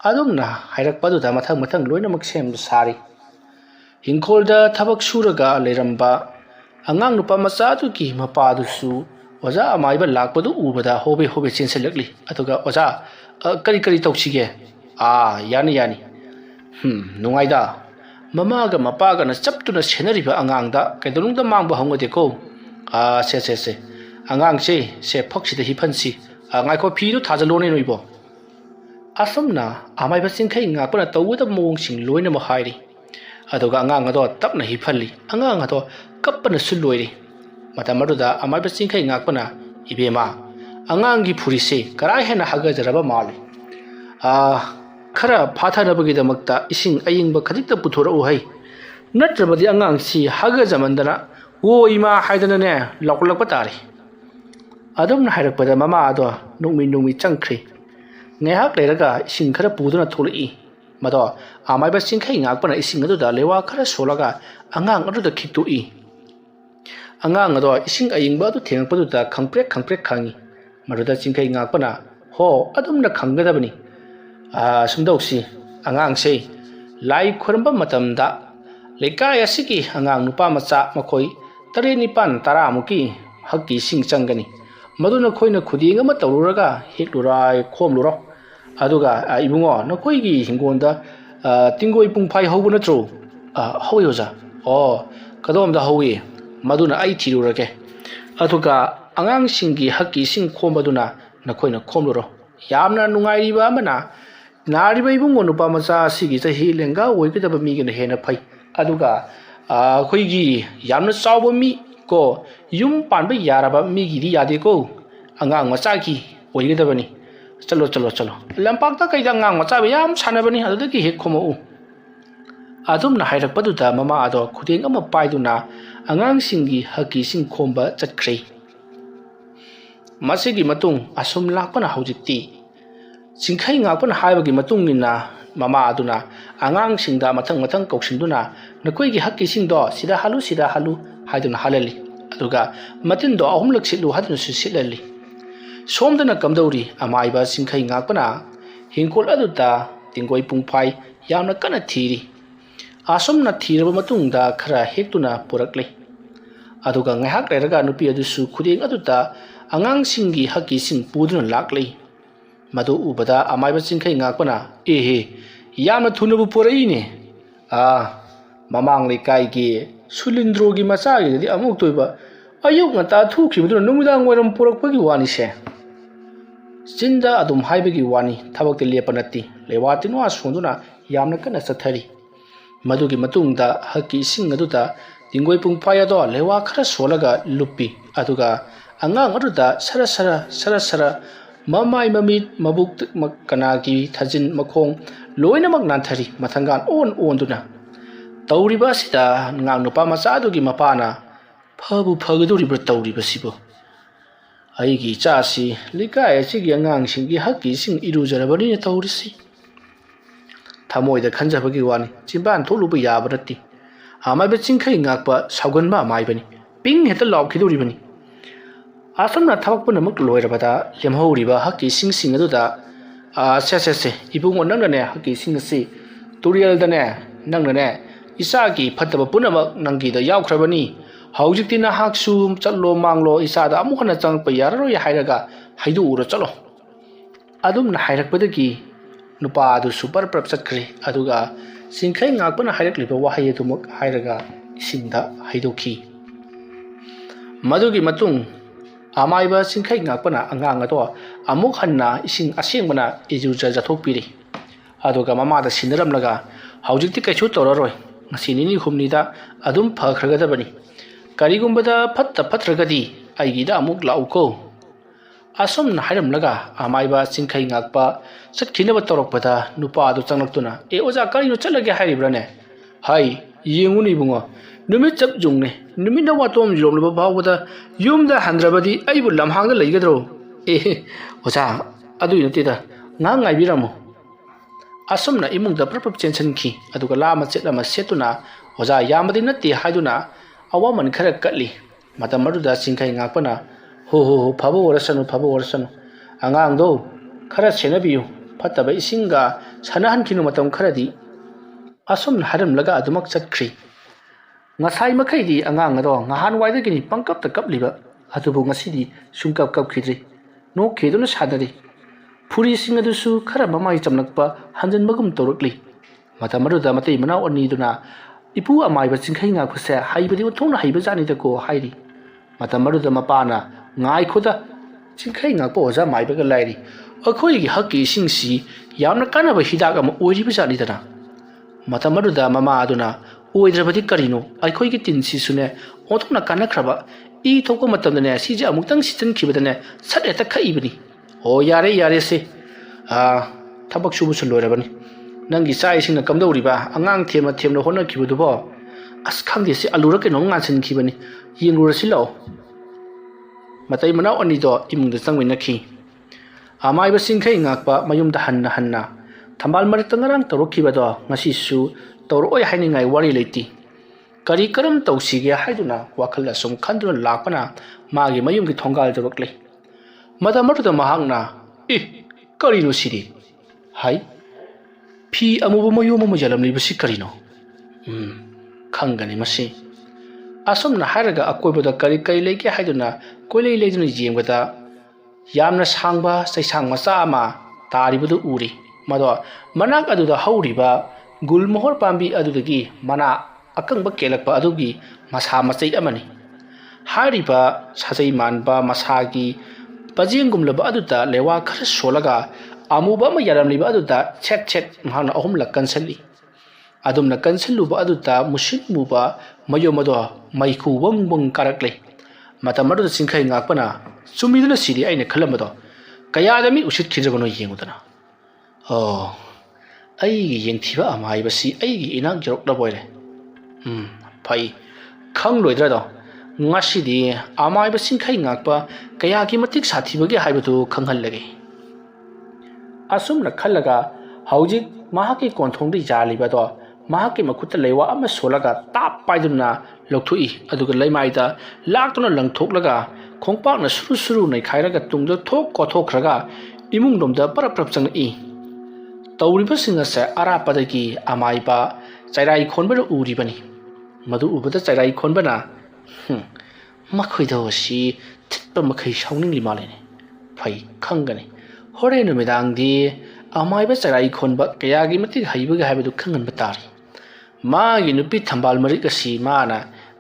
ꯑꯗꯨꯝꯅ ꯍꯥꯏꯔꯛꯄꯗꯨꯗ ꯃꯊꯪ ꯂꯣꯏꯅꯃꯛ ꯁꯦꯝ ꯁꯥꯔꯤ ꯍꯤꯡꯈꯣꯜꯗ ꯊꯕꯛ ꯁꯨꯔꯒ ꯂꯩꯔꯝꯕ ꯑꯉꯥꯡ ꯅꯨꯄꯥ ꯃꯆꯥ ꯑꯗꯨꯒꯤ ꯃꯄꯥꯗꯨꯁꯨ ꯑꯣꯖꯥ ꯑꯃꯥꯏꯕ ꯂꯥꯛꯄꯗꯨ ꯎꯕꯗ ꯍꯣꯕꯦ ꯆꯦꯟꯁꯤꯜꯂꯛꯂꯤ ꯑꯗꯨꯒ ꯑꯣꯖꯥ ꯀꯔꯤ ꯇꯧꯁꯤꯒꯦ ꯌꯥꯅꯤ ꯅꯨꯡꯉꯥꯏꯗ ꯃꯃꯥꯒ ꯃꯄꯥꯒꯅ ꯆꯞꯇꯨꯅ ꯁꯦꯟꯅꯔꯤꯕ ꯑꯉꯥꯡꯗ ꯀꯩꯗꯧꯅꯨꯡꯗ ꯃꯥꯡꯕ ꯍꯧꯅꯗꯦꯀꯣ ꯁꯦ ꯑꯉꯥꯡꯁꯦ ꯐꯛꯁꯤꯗ ꯍꯤꯞꯍꯟꯁꯤ ꯉꯥꯏꯈꯣ ꯐꯤꯗꯨ ꯊꯥꯖꯜꯂꯣꯅꯦ ꯅꯣꯏꯕꯣ ꯑꯁꯨꯝꯅ ꯑꯃꯥꯏꯕ ꯆꯤꯡꯈꯩ ꯉꯥꯛꯄꯅ ꯇꯧꯒꯗꯕ ꯃꯑꯣꯡꯁꯤꯡ ꯂꯣꯏꯅꯃꯛ ꯍꯥꯏꯔꯤ ꯑꯗꯨꯒ ꯑꯉꯥꯡ ꯑꯗꯣ ꯇꯞꯅ ꯍꯤꯞꯍꯜꯂꯤ ꯑꯉꯥꯡ ꯑꯗꯣ ꯀꯞꯄꯅꯁꯨ ꯂꯣꯏꯔꯤ ꯃꯇꯝ ꯑꯗꯨꯗ ꯑꯃꯥꯏꯕ ꯆꯤꯡꯈꯩ ꯉꯥꯛꯄꯅ ꯏꯕꯦꯝꯃ ꯑꯉꯥꯡꯒꯤ ꯐꯨꯔꯤꯁꯦ ꯀꯔꯥ ꯍꯦꯟꯅ ꯍꯥꯒꯖꯔꯕ ꯃꯥꯜꯂꯤ ꯈꯔ ꯐꯥꯊꯅꯕꯒꯤꯗꯃꯛꯇ ꯏꯁꯤꯡ ꯑꯏꯪꯕ ꯈꯖꯤꯛꯇ ꯄꯨꯊꯣꯔꯛꯎ ꯍꯩ ꯅꯠꯇ꯭ꯔꯕꯗꯤ ꯑꯉꯥꯡꯁꯤ ꯍꯥꯒꯖꯃꯟꯗꯅ ꯏꯃꯥ ꯍꯥꯏꯗꯅꯅꯦ ꯂꯥꯎꯈꯠꯂꯛꯄ ꯇꯥꯔꯤ ꯑꯗꯨꯝꯅ ꯍꯥꯏꯔꯛꯄꯗ ꯃꯃꯥ ꯑꯗꯣ ꯅꯣꯛꯃꯤ ꯆꯪꯈ꯭ꯔꯤ ꯉꯥꯏꯍꯥꯛ ꯂꯩꯔꯒ ꯏꯁꯤꯡ ꯈꯔ ꯄꯨꯗꯨꯅ ꯊꯣꯛꯂꯛꯏ ꯃꯗꯣ ꯑꯃꯥꯏꯕ ꯆꯤꯡꯈꯩ ꯉꯥꯛꯄꯅ ꯏꯁꯤꯡ ꯑꯗꯨꯗ ꯂꯩꯋꯥ ꯈꯔ ꯁꯣꯜꯂꯒ ꯑꯉꯥꯡ ꯑꯗꯨꯗ ꯈꯤꯛꯇꯣꯛꯏ ꯑꯉꯥꯡ ꯑꯗꯣ ꯏꯁꯤꯡ ꯑꯏꯪꯕ ꯑꯗꯨ ꯊꯦꯡꯉꯛꯄꯗꯨꯗ ꯈꯪꯄ꯭ꯔꯦꯛ ꯈꯪꯉꯤ ꯃꯗꯨꯗ ꯆꯤꯡꯈꯩ ꯉꯥꯛꯄꯅ ꯑꯗꯨꯝꯅ ꯈꯪꯒꯗꯕꯅꯤ ꯁꯨꯝꯗꯧꯁꯤ ꯑꯉꯥꯡꯁꯦ lai khuramba matamda lekai asiki angang nupa macha makoi tare nipan tara muki hakki sing changani maduna khoina khuding ama tawruraga heklurai khomluro aduga ibungo nakoi gi hingonda tingoi pungphai hobu natro howi oja kadom da howi maduna ai thirurage aduga angang singi hakki sing khombaduna nakoina khomluro yamna nungairiba amana nariba ibungo nupa macha sigi chahi lenga oigidaba migina hena phai aduga khoigi yamna chawba mi ko yum panba yaraba migidi yade ko angang macha ki oigidabani chalo lampakta kaida angang macha yam sanabani adudagi hek khomo adumna hairakpaduda mama ado khudeng ama paiduna angang singi hakki sing khomba chatkhrei masigi matung asum lakpana haujikti singkhai ngakpana haibagi matungina mama aduna angang singda mathang kauksinduna nakoigi hakki singdo sida halu haiduna halali aduga matin do ahumlak sitlu haduna silali somdana kamdauri amaiba singkhai ngakpana hingkol aduta tingoi pungphai yamna kana thiri asumna thiraba matungda khara hektuna purakle aduga ngahak rairaga nupi adusu khudeng aduta angang singi hakki sing puduna laklei madu ubada amaiba singkhai ngakpana ehe yamna thunabu poraine mamang lekai gi sulindro gi macha gi amuk toiba ayuk ngata thukhibuduna numidang waram purakpagi wani se sinda adum haibagi wani thabakte lepanati lewatinu asunduna yamna kana sathari madugi matungda hakki sing aduda tingoi pungphai ado lewa khara solaga lupi aduga angang aduda sara mamai mamit mabuk kanagi thajin makhong loinamak nanthari mathangan on duna tawriba sida ngang nupa macha adugi mapana phabu phagaduribra tawriba sibo aigi chasi likai asigi angang singi hakki sing irujarabani tawrisi thamoida khanjabagi wani chimban tholuba yabarati amaiba chingkhai ngakpa sauganba amaibani ping heta lawkhiduribani asomna thabakpana mak loirabada lemhoriba hakki sing aduda se ibungo nangne hakki sing si tutorial dane nangne isagi phataba punamak nangi da yaukhrabani haujikti na haksu challo manglo isada amukhana changpa yararoi hairaga haidu ura chalo adumna hairakpadagi nupa adu super prap chatkre aduga singkhai ngakpana hairakliba wahai adumak hairaga isingda haidokhi madugi matung amaiba singkhai ngakpana angang ado amuk hanna ising asengbana ijuja jathokpiri aduga mamada sinaramlaga haujikti kaichu toraroi ngasini humnida adum phakhragabani karigumbada phatragadi aigida amuk lauko asomna hairamlaga amaiba singkhai ngakpa satkinaba torokpada nupa adu changlaktuna oja karino chalage hairibrane hai yenguni bungo numit chap jungne numit na watom jomleba bawada yumda handrabadi aibu lamhangda leigadro oja adu inatida ngai biramo asomna imungda prapap chensanki aduga lama chetlama setuna oja yamadi natti haiduna awaman khara katli matamaruda singkhai ngakpana ho phabo warasanu angang do khara senabiyu phataba isinga sanahan kinu matam kharadi asomna haramlaga adumak chatkri ngasai makhaidi angang ado ngahan waidagini pangkapta kapliba adubu ngasidi sungkap khidri no kheduna sadari phuri singadusu khara mamai chamnakpa hanjan magum torukli matamaruda matei manau aniduna ipu amaiba singkhai ngakpase haibadi uthongna haiba jani da ko hairi matamaruda mapana ngai khoda singkhai ngakpa oja maibaga lairi akhoigi hakki singsi yamna kanaba hidak ama oiriba jani dana matamaruda mama aduna oidrabadi karino aikhoigi tinsi sune othongna kanakhraba I thokpa matamdane sije amuktang sitan khibadane sat eta khaibani yare se thabak subu loirabani nangi sai singna kamdoriba angang themna honna khibudubo as khangde se alura ke nong ngasin khibani yingrura silao matai manau ani do imungda changwina khi amai ba singkhai ngakpa mayumda hanna thambal marik tangarang torokhiba ngasi su toroi hainingai wari leiti kari karam tawsige haiduna wakal asum khanduna lakpana magi mayumgi thongal dorokle madamaruda mahangna kari no siri hai ꯐꯤ ꯑꯃꯨꯕ ꯃꯌꯣꯝ ꯑꯃ ꯌꯥꯜꯂꯝꯂꯤꯕꯁꯤ ꯀꯔꯤꯅꯣ? ꯈꯪꯒꯅꯤ ꯃꯁꯤ꯫ ꯑꯁꯨꯝꯅ ꯍꯥꯏꯔꯒ ꯑꯀꯣꯏꯕꯗ ꯀꯔꯤ ꯀꯔꯤ ꯂꯩꯒꯦ ꯍꯥꯏꯗꯨꯅ ꯀꯣꯏꯂꯩ ꯂꯩꯗꯨꯅ ꯌꯦꯡꯕꯗ ꯌꯥꯝꯅ ꯁꯥꯡꯕ ꯆꯩꯁꯥꯡ ꯃꯆꯥ ꯑꯃ ꯇꯥꯔꯤꯕꯗꯨ ꯎꯔꯤ꯫ ꯃꯗꯣ ꯃꯅꯥꯛ ꯑꯗꯨꯗ ꯍꯧꯔꯤꯕ ꯒꯨꯜꯃꯣꯍꯣꯔ ꯄꯥꯝꯕꯤ ꯑꯗꯨꯗꯒꯤ ꯃꯅꯥ ꯑꯀꯪꯕ ꯀꯦꯜꯂꯛꯄ ꯑꯗꯨꯒꯤ ꯃꯁꯥ ꯃꯆꯩ ꯑꯃꯅꯤ꯫ ꯍꯥꯏꯔꯤꯕ ꯁꯥꯖꯩ ꯃꯥꯟꯕ ꯃꯁꯥꯒꯤ ꯄꯖꯦꯡꯒꯨꯝꯂꯕ ꯑꯗꯨꯗ ꯂꯩꯋꯥ ꯈꯔ ꯁꯣꯜꯂꯒ ꯑꯃꯨꯕ ꯑꯃ ꯌꯥꯜꯂꯝꯂꯤꯕ ꯑꯗꯨꯗ ꯁꯦꯠ ꯁꯦꯠ ꯃꯍꯥꯛꯅ 3ꯂꯛ ꯀꯟꯁꯤꯜꯂꯤ꯫ ꯑꯗꯨꯝꯅ ꯀꯟꯁꯤꯜꯂꯨꯕ ꯑꯗꯨꯗ ꯃꯨꯁꯤꯟ ꯃꯨꯕ ꯃꯌꯣꯝ ꯑꯗꯣ ꯃꯩꯈꯨ ꯋꯪ ꯋꯪ ꯀꯥꯔꯛꯂꯦ꯫ ꯃꯇꯝ ꯑꯗꯨꯗ ꯆꯤꯡꯈꯩ ꯉꯥꯛꯄꯅ ꯆꯨꯝꯃꯤꯗꯨꯅ ꯁꯤꯗꯤ ꯑꯩꯅ ꯈꯜꯂꯝꯕꯗꯣ ꯀꯌꯥꯗ ꯃꯤ ꯎꯁꯤꯠꯈꯤꯗ꯭ꯔꯕꯅꯣ ꯌꯦꯡꯉꯨꯗꯅ꯫ ꯑꯩꯒꯤ ꯌꯦꯡꯊꯤꯕ ꯑꯃꯥꯏꯕꯁꯤ ꯑꯩꯒꯤ ꯏꯅꯥꯛ ꯌꯧꯔꯛꯂꯕ ꯑꯣꯏꯔꯦ꯫ ꯐꯩ ꯈꯪꯂꯣꯏꯗ꯭ꯔꯗꯣ ꯉꯁꯤꯗꯤ ꯑꯃꯥꯏꯕ ꯆꯤꯡꯈꯩ ꯉꯥꯛꯄ ꯀꯌꯥꯒꯤ ꯃꯇꯤꯛ ꯁꯥꯊꯤꯕꯒꯦ ꯍꯥꯏꯕꯗꯨ ꯈꯪꯍꯜꯂꯒꯦ꯫ ꯑꯁꯨꯝꯅ ꯈꯜꯂꯒ ꯍꯧꯖꯤꯛ ꯃꯍꯥꯛꯀꯤ ꯀꯣꯟꯊꯣꯡꯗ ꯌꯥꯜꯂꯤꯕꯗꯣ ꯃꯍꯥꯛꯀꯤ ꯃꯈꯨꯠꯇ ꯂꯩꯋꯥ ꯑꯃ ꯁꯣꯜꯂꯒ ꯇꯥꯞ ꯄꯥꯏꯗꯨꯅ ꯂꯧꯊꯣꯛꯏ꯫ ꯑꯗꯨꯒ ꯂꯩꯃꯥꯏꯗ ꯂꯥꯛꯇꯨꯅ ꯂꯪꯊꯣꯛꯂꯒ ꯈꯣꯡꯄꯥꯛꯅ ꯁꯨꯔꯨ ꯁꯨꯔꯨ ꯅꯩꯈꯥꯏꯔꯒ ꯇꯨꯡꯗ ꯊꯣꯛ ꯀꯣꯊꯣꯛꯈ꯭ꯔꯒ ꯏꯃꯨꯡꯂꯣꯝꯗ ꯄꯔꯞ ꯄꯔꯞ ꯆꯪꯂꯛꯏ꯫ ꯇꯧꯔꯤꯕꯁꯤꯡ ꯑꯁꯦ ꯑꯔꯥꯞꯄꯗꯒꯤ ꯑꯃꯥꯏꯕ ꯆꯩꯔꯥꯏ ꯈꯣꯟꯕꯅ ꯎꯔꯤꯕꯅꯤ꯫ ꯃꯗꯨ ꯎꯕꯗ ꯆꯩꯔꯥꯏ ꯈꯣꯟꯕꯅ ꯃꯈꯣꯏꯗꯣ ꯑꯁꯤ ꯊꯤꯠꯄ ꯃꯈꯩ ꯁꯥꯎꯅꯤꯡꯂꯤ ꯃꯥꯜꯂꯦꯅꯦ꯫ ꯐꯩ ꯈꯪꯒꯅꯤ꯫ ꯍꯣꯔꯦꯟ ꯅꯨꯃꯤꯗꯥꯡꯗꯤ ꯑꯃꯥꯏꯕ ꯆꯩꯔꯥꯏ ꯈꯣꯟꯕ ꯀꯌꯥꯒꯤ ꯃꯇꯤꯛ ꯍꯩꯕꯒꯦ ꯍꯥꯏꯕꯗꯨ ꯈꯪꯍꯟꯕ ꯇꯥꯔꯤ꯫ ꯃꯥꯒꯤ ꯅꯨꯄꯤ ꯊꯝꯕꯥꯜ ꯃꯔꯤꯛ ꯑꯁꯤ ꯃꯥꯅ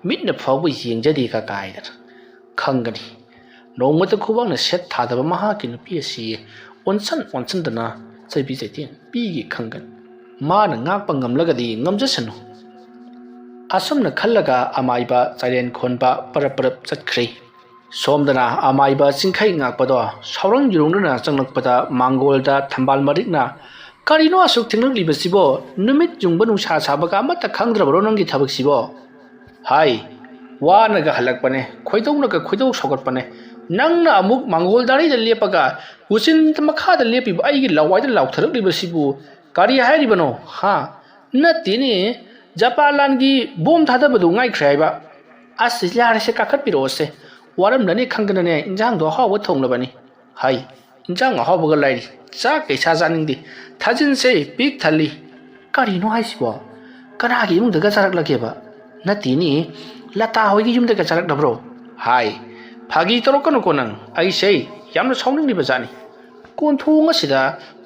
ꯃꯤꯠꯅ ꯐꯥꯎꯕ ꯌꯦꯡꯖꯗꯦꯒ ꯀꯥꯏꯗꯅ ꯈꯪꯒꯅꯤ꯫ ꯅꯣꯡꯃꯇ ꯈꯨꯕꯥꯛꯅ ꯁꯦꯠ ꯊꯥꯗꯕ ꯃꯍꯥꯛꯀꯤ ꯅꯨꯄꯤ ꯑꯁꯤ ꯑꯣꯟꯁꯟꯗꯅ ꯆꯩꯕꯤ ꯆꯩꯇꯦꯟ ꯄꯤꯒꯦ ꯈꯪꯒꯅꯤ꯫ ꯃꯥꯅ ꯉꯥꯛꯄ ꯉꯝꯂꯒꯗꯤ ꯉꯝꯖꯁꯅꯨ꯫ ꯑꯁꯨꯝꯅ ꯈꯜꯂꯒ ꯑꯃꯥꯏꯕ ꯆꯩꯔꯦꯟ ꯈꯣꯟꯕ ꯄꯔꯞ ꯄꯔꯞ ꯆꯠꯈ꯭ꯔꯦ꯫ ꯁꯣꯝꯗꯅ ꯑꯃꯥꯏꯕ ꯆꯤꯡꯈꯩ ꯉꯥꯛꯄꯗꯣ ꯁꯥꯎꯔꯪ ꯌꯨꯔꯨꯡꯗꯨꯅ ꯆꯪꯂꯛꯄꯗ ꯃꯥꯡꯒꯣꯜꯗ ꯊꯝꯕꯥꯜ ꯃꯔꯤꯛꯅ ꯀꯔꯤꯅꯣ ꯑꯁꯨꯛ ꯊꯦꯡꯅꯛꯂꯤꯕꯁꯤꯕꯣ? ꯅꯨꯃꯤꯠ ꯌꯨꯡꯕ ꯅꯨꯡꯁꯥ ꯁꯥꯕꯒ ꯑꯃꯠꯇ ꯈꯪꯗ꯭ꯔꯕꯔꯣ ꯅꯪꯒꯤ ꯊꯕꯛꯁꯤꯕꯣ? ꯍꯥꯏ ꯋꯥꯅꯒ ꯍꯜꯂꯛꯄꯅꯦ, ꯈꯣꯏꯗꯧꯅꯒ ꯈꯣꯏꯗꯧ ꯁꯧꯒꯠꯄꯅꯦ꯫ ꯅꯪꯅ ꯑꯃꯨꯛ ꯃꯥꯡꯒꯣꯜ ꯗꯥꯔꯤꯗ ꯂꯦꯞꯄꯒ ꯎꯆꯤꯟ ꯃꯈꯥꯗ ꯂꯦꯞꯄꯤꯕ ꯑꯩꯒꯤ ꯂꯋꯥꯏꯗ ꯂꯥꯎꯊꯔꯛꯂꯤꯕꯁꯤꯕꯨ ꯀꯔꯤ ꯍꯥꯏꯔꯤꯕꯅꯣ? ꯅꯠꯇꯦꯅꯦ, ꯖꯄꯥꯟ ꯂꯥꯟꯒꯤ ꯕꯣꯝ ꯊꯥꯗꯕꯗꯨ ꯉꯥꯏꯈ꯭ꯔꯦ ꯍꯥꯏꯕ꯫ ꯑꯁ ꯌꯥꯔꯦꯁꯦ ꯀꯥꯈꯠꯄꯤꯔꯛꯑꯣꯁꯦ꯫ ꯋꯥꯔꯝꯂꯅꯤ ꯈꯪꯗꯅꯅꯦ ꯏꯟꯖꯥꯡꯗꯣ ꯑꯍꯥꯎꯕ ꯊꯣꯡꯂꯕꯅꯤ꯫ ꯍꯥꯏ ꯏꯟꯖꯥꯡ ꯑꯍꯥꯎꯕꯒ ꯂꯩꯔꯤ, ꯆꯥꯛ ꯀꯩꯁꯥ ꯆꯥꯅꯤꯡꯗꯦ, ꯊꯥꯖꯤꯟꯁꯦ ꯄꯤꯛ ꯊꯜꯂꯤ꯫ ꯀꯔꯤꯅꯣ ꯍꯥꯏꯁꯤꯕꯣ? ꯀꯅꯥꯒꯤ ꯏꯃꯨꯡꯗꯒ ꯆꯥꯔꯛꯂꯒꯦꯕ? ꯅꯠꯇꯦꯅꯦ, ꯂꯇꯥ ꯍꯣꯏꯒꯤ ꯌꯨꯝꯗꯒ ꯆꯥꯔꯛꯂꯕ꯭ꯔꯣ? ꯍꯥꯏ ꯐꯥꯒꯤ ꯇꯧꯔꯛꯀꯅꯨꯀꯣ ꯅꯪ, ꯑꯩꯁꯦ ꯌꯥꯝꯅ ꯁꯥꯎꯅꯤꯡꯂꯤꯕ ꯖꯥꯠꯅꯤ꯫ ꯀꯣꯟꯊꯣꯡ ꯑꯁꯤꯗ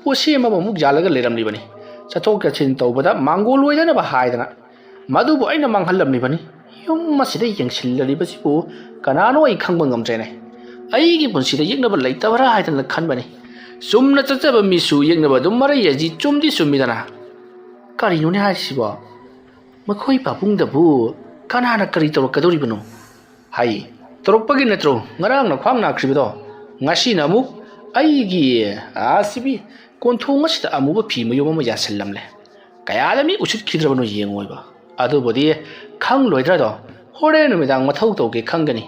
ꯄꯣꯠꯁꯦꯝ ꯑꯃꯃꯨꯛ ꯌꯥꯜꯂꯒ ꯂꯩꯔꯝꯂꯤꯕꯅꯤ꯫ ꯆꯠꯊꯣꯛ ꯆꯠꯁꯤꯟ ꯇꯧꯕꯗ ꯃꯥꯡꯒꯣꯜ ꯑꯣꯏꯗꯅꯕ ꯍꯥꯏꯗꯅ ꯃꯗꯨꯕꯨ ꯑꯩꯅ ꯃꯥꯡꯍꯜꯂꯝꯂꯤꯕꯅꯤ꯫ ꯌꯨꯝ ꯑꯁꯤꯗ ꯌꯦꯡꯁꯤꯜꯂꯤꯕꯁꯤꯕꯨ ꯀꯅꯥꯅꯣ ꯑꯩ ꯈꯪꯕ ꯉꯝꯗ꯭ꯔꯦꯅꯦ꯫ ꯑꯩꯒꯤ ꯄꯨꯟꯁꯤꯗ ꯌꯦꯛꯅꯕ ꯂꯩꯇꯕꯔꯥ ꯍꯥꯏꯗꯅ ꯈꯟꯕꯅꯤ꯫ ꯆꯨꯝꯅ ꯆꯠꯆꯕ ꯃꯤꯁꯨ ꯌꯦꯛꯅꯕ ꯑꯗꯨꯝ ꯃꯔꯩ ꯑꯁꯤ ꯆꯨꯝꯗꯤ ꯆꯨꯝꯃꯤꯗꯅ꯫ ꯀꯔꯤꯅꯣꯅꯦ ꯍꯥꯏꯁꯤꯕꯣ? ꯃꯈꯣꯏ ꯄꯥꯕꯨꯡꯗꯕꯨ ꯀꯅꯥꯅ ꯀꯔꯤ ꯇꯧꯔꯛꯀꯗꯧꯔꯤꯕꯅꯣ? ꯍꯥꯏ ꯇꯧꯔꯛꯄꯒꯤ ꯅꯠꯇ꯭ꯔꯣ ꯉꯔꯥꯡꯅ ꯈ꯭ꯋꯥꯡ ꯅꯥꯈ꯭ꯔꯤꯕꯗꯣ? ꯉꯁꯤꯅ ꯑꯃꯨꯛ ꯑꯩꯒꯤ ꯁꯤꯕꯤ ꯀꯣꯟꯊꯣꯡ ꯑꯁꯤꯗ ꯑꯃꯨꯕ ꯐꯤ ꯃꯌꯣꯝ ꯑꯃ ꯌꯥꯁꯤꯜꯂꯝꯂꯦ꯫ ꯀꯌꯥꯗ ꯃꯤ ꯎꯁꯤꯠꯈꯤꯗ꯭ꯔꯕꯅꯣ ꯌꯦꯡꯉꯣꯏꯕ꯫ ꯑꯗꯨꯕꯨꯗꯤ ꯈꯪꯂꯣꯏꯗ꯭ꯔꯗꯣ ꯍꯣꯔꯦꯟ ꯅꯨꯃꯤꯗꯥꯡ ꯃꯊꯧ ꯇꯧꯒꯦ ꯈꯪꯒꯅꯤ꯫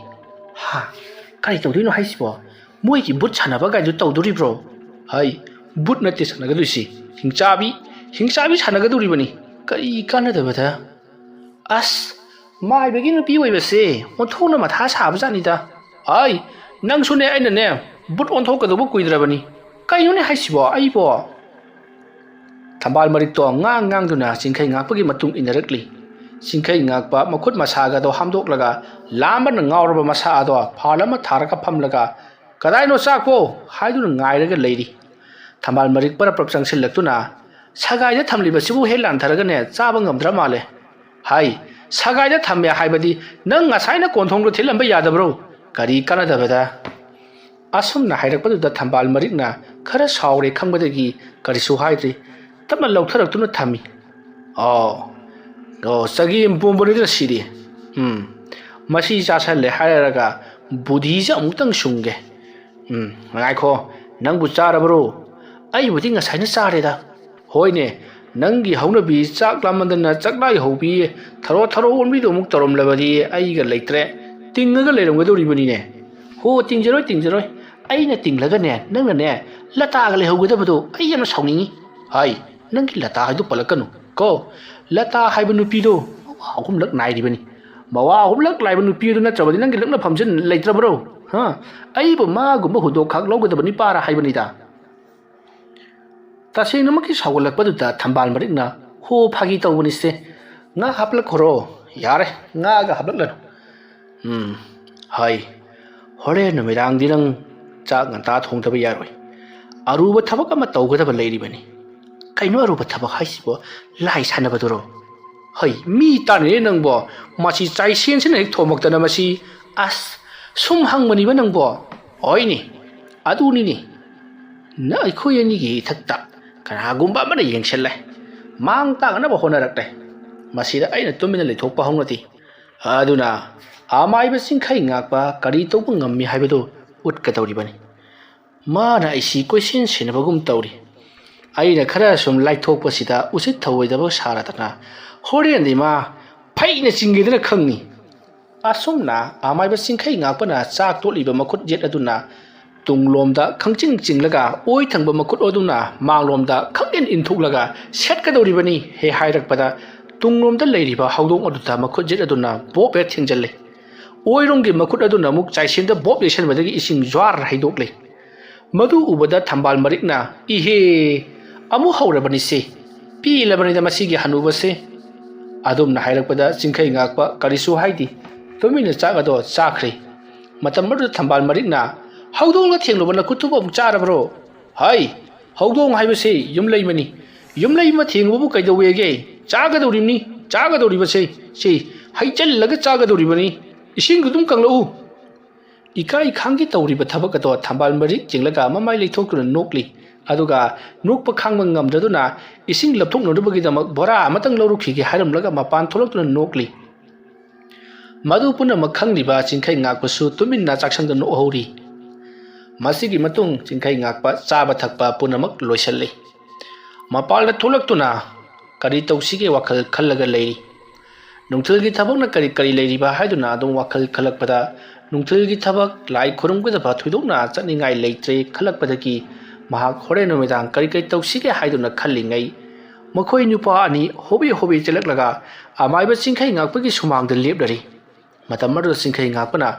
ꯀꯔꯤ ꯇꯧꯗꯣꯏꯅꯣ ꯍꯥꯏꯁꯤꯕꯣ? ꯃꯣꯏꯒꯤ ꯕꯨꯠ ꯁꯥꯟꯅꯕ ꯀꯥꯏꯗꯨ ꯇꯧꯗꯣꯔꯤꯕ꯭ꯔꯣ? ꯍꯥꯏ ꯕꯨꯠ ꯅꯠꯇꯦ ꯁꯥꯟꯅꯒꯗꯣꯏꯁꯤ, ꯍꯤꯡꯆꯥꯕꯤ ꯁꯥꯟꯅꯒꯗꯧꯔꯤꯕꯅꯤ꯫ ꯀꯔꯤ ꯀꯥꯟꯅꯗꯕꯗ? ꯑꯁ ꯃꯥꯏꯕꯒꯤ ꯅꯨꯄꯤ ꯑꯣꯏꯕꯁꯦ ꯑꯣꯟꯊꯣꯛꯅ ꯃꯊꯥ ꯁꯥꯕꯖꯥꯠꯅꯤꯗ꯫ ꯍꯥꯏ ꯅꯪꯁꯨꯅꯦ, ꯑꯩꯅꯅꯦ ꯕꯨꯠ ꯑꯣꯟꯊꯣꯛꯀꯗꯧꯕ ꯀꯨꯏꯗ꯭ꯔꯕꯅꯤ꯫ ꯀꯩꯅꯣꯅꯦ ꯍꯥꯏꯁꯤꯕꯣ ꯑꯩꯕꯣ? ꯊꯝꯕꯥꯜ ꯃꯔꯤꯛꯇꯣ ꯉꯥꯡꯗꯨꯅ ꯆꯤꯡꯈꯩ ꯉꯥꯛꯄꯒꯤ ꯃꯇꯨꯡ ꯏꯟꯅꯔꯛꯂꯤ꯫ ꯆꯤꯡꯈꯩ ꯉꯥꯛꯄ ꯃꯈꯨꯠ ꯃꯁꯥꯒꯗꯣ ꯍꯥꯝꯗꯣꯛꯂꯒ ꯂꯥꯝꯕꯅ ꯉꯥꯎꯔꯕ ꯃꯁꯥ ꯑꯗꯣ ꯐꯥꯜ ꯑꯃ ꯊꯥꯔꯒ ꯐꯝꯂꯒ ꯀꯗꯥꯏꯅꯣ ꯆꯥꯛꯄꯣ ꯍꯥꯏꯗꯨꯅ ꯉꯥꯏꯔꯒ ꯂꯩꯔꯤ꯫ ꯊꯝꯕꯥꯜ ꯃꯔꯤꯛ ꯄꯔꯞ ꯆꯪꯁꯤꯜꯂꯛꯇꯨꯅ ꯁꯒꯥꯏꯗ ꯊꯝꯂꯤꯕꯁꯤꯕꯨ ꯍꯦꯛ ꯂꯥꯟꯊꯔꯒꯅꯦ ꯆꯥꯕ ꯉꯝꯗ꯭ꯔ माꯜꯂꯦ꯫ ꯍꯥꯏ ꯁꯒꯥꯏꯗ ꯊꯝꯃꯦ ꯍꯥꯏꯕꯗꯤ ꯅꯪ ꯉꯁꯥꯏꯅ ꯀꯣꯟꯊꯣꯡꯗꯣ ꯊꯤꯜꯂꯝꯕ ꯌꯥꯗꯕ꯭ꯔꯣ? ꯀꯔꯤ ꯀꯥꯟꯅꯗꯕꯗ? ꯑꯁꯨꯝꯅ ꯍꯥꯏꯔꯛꯄꯗꯨꯗ ꯊꯝꯕꯥꯜ ꯃꯔꯤꯛꯅ ꯈꯔ ꯁꯥꯎꯔꯦ ꯈꯪꯕꯗꯒꯤ ꯀꯔꯤꯁꯨ ꯍꯥꯏꯗ꯭ꯔꯤ, ꯇꯞꯅ ꯂꯧꯊꯔꯛꯇꯨꯅ ꯊꯝꯃꯤ꯫ ꯆꯒꯦꯝ ꯄꯣꯝꯕꯅꯤꯗ ꯁꯤꯗꯤ꯫ ꯃꯁꯤ ꯆꯥꯁꯜꯂꯦ ꯍꯥꯏꯔꯒ ꯕꯨꯙꯤꯁꯦ ꯑꯃꯨꯛꯇꯪ ꯁꯨꯡꯒꯦ꯫ ꯉꯥꯏꯈꯣ, ꯅꯪꯕꯨ ꯆꯥꯔꯕ꯭ꯔꯣ? ꯑꯩꯕꯨꯗꯤ ꯉꯁꯥꯏꯅ ꯆꯥꯔꯦꯗ꯫ ꯍꯣꯏꯅꯦ, ꯅꯪꯒꯤ ꯍꯧꯅꯕꯤ ꯆꯥꯛ ꯂꯥꯝꯃꯟꯗꯅ ꯆꯥꯛꯂꯥꯏ ꯍꯧꯕꯤ ꯊꯔꯣ ꯑꯣꯟꯕꯤꯗꯣ ꯑꯃꯨꯛ ꯇꯧꯔꯝꯂꯕꯗꯤ ꯑꯩꯒ ꯂꯩꯇ꯭ꯔꯦ, ꯇꯤꯡꯉꯒ ꯂꯩꯔꯝꯒꯗꯧꯔꯤꯕꯅꯤꯅꯦ꯫ ꯍꯣ ꯇꯤꯡꯖꯔꯣꯏ, ꯑꯩꯅ ꯇꯤꯡꯂꯒꯅꯦ ꯅꯪꯅꯅꯦ ꯂꯇꯥꯒ ꯂꯩꯍꯧꯒꯗꯕꯗꯣ ꯑꯩ ꯌꯥꯝꯅ ꯁꯥꯎꯅꯤꯡꯉꯤ꯫ ꯍꯥꯏ ꯅꯪꯒꯤ ꯂꯇꯥ ꯍꯥꯏꯗꯨ ꯄꯜꯂꯛꯀꯅꯨ ꯀꯣ꯫ ꯂꯇꯥ ꯍꯥꯏꯕ ꯅꯨꯄꯤꯗꯣ ꯃꯋꯥ 3ꯂꯛ ꯅꯥꯏꯔꯤꯕꯅꯤ꯫ ꯃꯋꯥ 3ꯂꯛ ꯂꯥꯏꯕ ꯅꯨꯄꯤꯗꯨ ꯅꯠꯇ꯭ꯔꯕꯗꯤ ꯅꯪꯒꯤ ꯂꯛꯅꯐꯝꯁꯦ ꯂꯩꯇ꯭ꯔꯕ꯭ꯔꯣ? ꯑꯩꯕꯨ ꯃꯥꯒꯨꯝꯕ ꯍꯨꯗꯣꯛ ꯈꯥꯛ ꯂꯧꯒꯗꯕ ꯅꯤꯄꯥꯔꯥ ꯍꯥꯏꯕꯅꯤꯗ꯫ ꯇꯁꯦꯡꯅꯃꯛꯀꯤ ꯁꯥꯎꯒꯠꯂꯛꯄꯗꯨꯗ ꯊꯝꯕꯥꯜ ꯃꯔꯤꯛꯅ ꯍꯣ ꯐꯥꯒꯤ ꯇꯧꯕꯅꯤꯁꯦ ꯉꯥ ꯍꯥꯞꯂꯛꯈ꯭ꯔꯣ ꯌꯥꯔꯦ ꯉꯥꯒ ꯍꯥꯞꯂꯛꯂꯅꯨ ꯍꯣꯏ ꯍꯣꯔꯦꯟ ꯅꯨꯃꯤꯗꯥꯡꯗꯤ ꯅꯪ ꯆꯥꯛ ꯉꯟꯇꯥ ꯊꯣꯡꯗꯕ ꯌꯥꯔꯣꯏ ꯑꯔꯨꯕ ꯊꯕꯛ ꯑꯃ ꯇꯧꯒꯗꯕ ꯂꯩꯔꯤꯕꯅꯤ ꯀꯩꯅꯣ ꯑꯔꯨꯕ ꯊꯕꯛ ꯍꯥꯏꯁꯤꯕꯣ ꯂꯥꯏ ꯁꯥꯟꯅꯕꯗꯨꯔꯣ ꯍꯩ ꯃꯤ ꯇꯥꯟꯅꯔꯦ ꯅꯪꯕꯣ ꯃꯁꯤ ꯆꯥꯏꯁꯦꯟꯁꯤꯅ ꯍꯦꯛ ꯊꯣꯝꯃꯛꯇꯅ ꯃꯁꯤ ꯑꯁ ꯁꯨꯝ ꯍꯪꯕꯅꯤꯕ ꯅꯪꯕꯣ ꯍꯣꯏꯅꯦ ꯑꯗꯨꯅꯤꯅꯦ ꯅ ꯑꯩꯈꯣꯏ ꯑꯅꯤꯒꯤ ꯏꯊꯛꯇ ꯀꯅꯥꯒꯨꯝꯕ ꯑꯃꯅ ꯌꯦꯡꯁꯤꯜꯂꯦ ꯃꯥꯡ ꯇꯥꯛꯅꯕ ꯍꯣꯠꯅꯔꯛꯂꯦ ꯃꯁꯤꯗ ꯑꯩꯅ ꯇꯨꯃꯤꯟꯅ ꯂꯩꯊꯣꯛꯄ ꯍꯧꯅꯗꯦ ꯑꯗꯨꯅ ꯑꯃꯥꯏꯕ ꯆꯤꯡꯈꯩ ꯉꯥꯛꯄ ꯀꯔꯤ ꯇꯧꯕ ꯉꯝꯃꯤ ꯍꯥꯏꯕꯗꯨ ꯎꯠꯀꯗꯧꯔꯤꯕꯅꯤ ꯃꯥꯅ ꯑꯩꯁꯤ ꯀꯣꯏꯁꯦꯟ ꯁꯦꯟꯅꯕꯒꯨꯝ ꯇꯧꯔꯤ ꯑꯩꯅ ꯈꯔ ꯁꯨꯝ ꯂꯥꯏꯊꯣꯛꯄꯁꯤꯗ ꯎꯁꯤꯠ ꯊꯑꯣꯏꯗꯕ ꯁꯥꯔꯗꯅ ꯍꯣꯔꯦꯟꯗꯤ ꯃꯥ ꯐꯩꯅ ꯆꯤꯡꯒꯦꯗꯅ ꯈꯪꯅꯤ ꯑꯁꯨꯝꯅ ꯑꯃꯥꯏꯕ ꯆꯤꯡꯈꯩ ꯉꯥꯛꯄꯅ ꯆꯥꯛ ꯇꯣꯠꯂꯤꯕ ꯃꯈꯨꯠ ꯌꯦꯠ ꯑꯗꯨꯅ ꯇꯨꯡꯂꯣꯝꯗ ꯈꯪꯆꯤꯡ ꯆꯤꯡꯂꯒ ꯑꯣꯏ ꯊꯪꯕ ꯃꯈꯨꯠ ꯑꯗꯨꯅ ꯃꯥꯡꯂꯣꯝꯗ ꯈꯪꯏꯟ ꯏꯟꯊꯣꯛꯂꯒ ꯁꯦꯠꯀꯗꯧꯔꯤꯕꯅꯤ ꯍꯦ ꯍꯥꯏꯔꯛꯄꯗ ꯇꯨꯡꯂꯣꯝꯗ ꯂꯩꯔꯤꯕ ꯍꯧꯗꯣꯡ ꯑꯗꯨꯗ ꯃꯈꯨꯠ ꯌꯦꯠ ꯑꯗꯨꯅ ꯕꯣꯞ ꯍꯦꯛ ꯊꯦꯡꯖꯤꯜꯂꯤ ꯑꯣꯏꯔꯣꯝꯒꯤ ꯃꯈꯨꯠ ꯑꯗꯨꯅ ꯑꯃꯨꯛ ꯆꯥꯏꯁꯦꯟꯗ ꯕꯣꯞ ꯌꯩꯁꯟꯕꯗꯒꯤ ꯏꯁꯤꯡ ꯖ꯭ꯋꯥꯔ ꯍꯩꯗꯣꯛꯂꯤ ꯃꯗꯨ ꯎꯕꯗ ꯊꯝꯕꯥꯜ ꯃꯔꯤꯛꯅ ꯏꯍꯦ ꯑꯃꯨꯛ ꯍꯧꯔꯕꯅꯤꯁꯦ ꯄꯤꯂꯕꯅꯤꯗ ꯃꯁꯤꯒꯤ ꯍꯅꯨꯕꯁꯦ ꯑꯗꯨꯝꯅ ꯍꯥꯏꯔꯛꯄꯗ ꯆꯤꯡꯈꯩ ꯉꯥꯛꯄ ꯀꯔꯤꯁꯨ ꯍꯥꯏꯗꯦ ꯇꯨꯃꯤꯟꯅ ꯆꯥꯛ ꯑꯗꯣ ꯆꯥꯈ꯭ꯔꯦ ꯃꯇꯝ ꯑꯗꯨꯗ ꯊꯝꯕꯥꯜ ꯃꯔꯤꯛꯅ ꯍꯧꯗꯣꯡꯅ ꯊꯦꯡꯂꯨꯕ ꯅꯈꯨꯠꯇꯨꯕꯨ ꯑꯃꯨꯛ ꯆꯥꯔꯕ꯭ꯔꯣ ꯍꯥꯏ ꯍꯧꯗꯣꯡ ꯍꯥꯏꯕꯁꯤ ꯌꯨꯝꯂꯩꯃꯅꯤ ꯌꯨꯝꯂꯩꯃ ꯊꯦꯡꯂꯨꯕꯕꯨ ꯀꯩꯗꯧꯋꯦꯒꯦ ꯆꯥꯒꯗꯧꯔꯤꯕꯅꯤ ꯆꯥꯒꯗꯧꯔꯤꯕꯁꯦ ꯁꯤ ꯍꯩꯖꯜꯂꯒ ꯆꯥꯒꯗꯧꯔꯤꯕꯅꯤ ꯏꯁꯤꯡꯗꯨ ꯑꯗꯨꯝ ꯀꯪꯂꯛꯎ ꯏꯀꯥꯏ ꯈꯥꯡꯒꯤ ꯇꯧꯔꯤꯕ ꯊꯕꯛ ꯑꯗꯣ ꯊꯝꯕꯥꯜ ꯃꯔꯤꯛ ꯆꯤꯡꯂꯒ ꯃꯃꯥꯏ ꯂꯩꯊꯣꯛꯇꯨꯅ ꯅꯣꯛꯂꯤ ꯑꯗꯨꯒ ꯅꯣꯛꯄ ꯈꯥꯡꯕ ꯉꯝꯗꯗꯨꯅ ꯏꯁꯤꯡ ꯂꯞꯊꯣꯛꯅꯅꯕꯒꯤꯗꯃꯛ ꯕꯣꯔꯥ ꯑꯃꯇꯪ ꯂꯧꯔꯨꯈꯤꯒꯦ ꯍꯥꯏꯔꯝꯂꯒ ꯃꯄꯥꯟ ꯊꯣꯛꯂꯛꯇꯨꯅ ꯅꯣꯛꯂꯤ ꯃꯗꯨ ꯄꯨꯝꯅꯃꯛ ꯈꯪꯂꯤꯕ ꯆꯤꯡꯈꯩ ꯉꯥꯛꯄꯁꯨ ꯇꯨꯃꯤꯟꯅ ꯆꯥꯛꯁꯪꯗ ꯅꯣꯛꯍꯧꯔꯤ ꯃꯁꯤꯒꯤ ꯃꯇꯨꯡ ꯆꯤꯡꯈꯩ ꯉꯥꯛꯄ ꯆꯥꯕ ꯊꯛꯄ ꯄꯨꯝꯅꯃꯛ ꯂꯣꯏꯁꯤꯜꯂꯤ ꯃꯄꯥꯟꯗ ꯊꯣꯛꯂꯛꯇꯨꯅ ꯀꯔꯤ ꯇꯧꯁꯤꯒꯦ ꯋꯥꯈꯜ ꯈꯜꯂꯒ ꯂꯩꯔꯤ ꯅꯨꯡꯊꯤꯜꯒꯤ ꯊꯕꯛꯅ ꯀꯔꯤ ꯀꯔꯤ ꯂꯩꯔꯤꯕ ꯍꯥꯏꯗꯨꯅ ꯑꯗꯨꯝ ꯋꯥꯈꯜ ꯈꯜꯂꯛꯄꯗ ꯅꯨꯡꯊꯤꯜꯒꯤ ꯊꯕꯛ ꯂꯥꯏ ꯈꯨꯔꯨꯝꯒꯗꯕ ꯊꯣꯏꯗꯣꯛꯅ ꯆꯠꯅꯤꯡꯉꯥꯏ ꯂꯩꯇ꯭ꯔꯦ ꯈꯜꯂꯛꯄꯗꯒꯤ ꯃꯍꯥꯛ ꯍꯣꯔꯦꯟ ꯅꯨꯃꯤꯗꯥꯡ ꯀꯔꯤ ꯀꯔꯤ ꯇꯧꯁꯤꯒꯦ ꯍꯥꯏꯗꯨꯅ ꯈꯜꯂꯤꯉꯩ ꯃꯈꯣꯏ ꯅꯨꯄꯥ ꯑꯅꯤ ꯍꯣꯕꯦ ꯍꯣꯕꯦ ꯆꯦꯜꯂꯛꯂꯒ ꯑꯃꯥꯏꯕ ꯆꯤꯡꯈꯩ ꯉꯥꯛꯄꯒꯤ ꯁꯨꯃꯥꯡꯗ ꯂꯦꯞꯂꯔꯤ ꯃꯇꯝ ꯑꯗꯨꯗ ꯆꯤꯡꯈꯩ ꯉꯥꯛꯄꯅ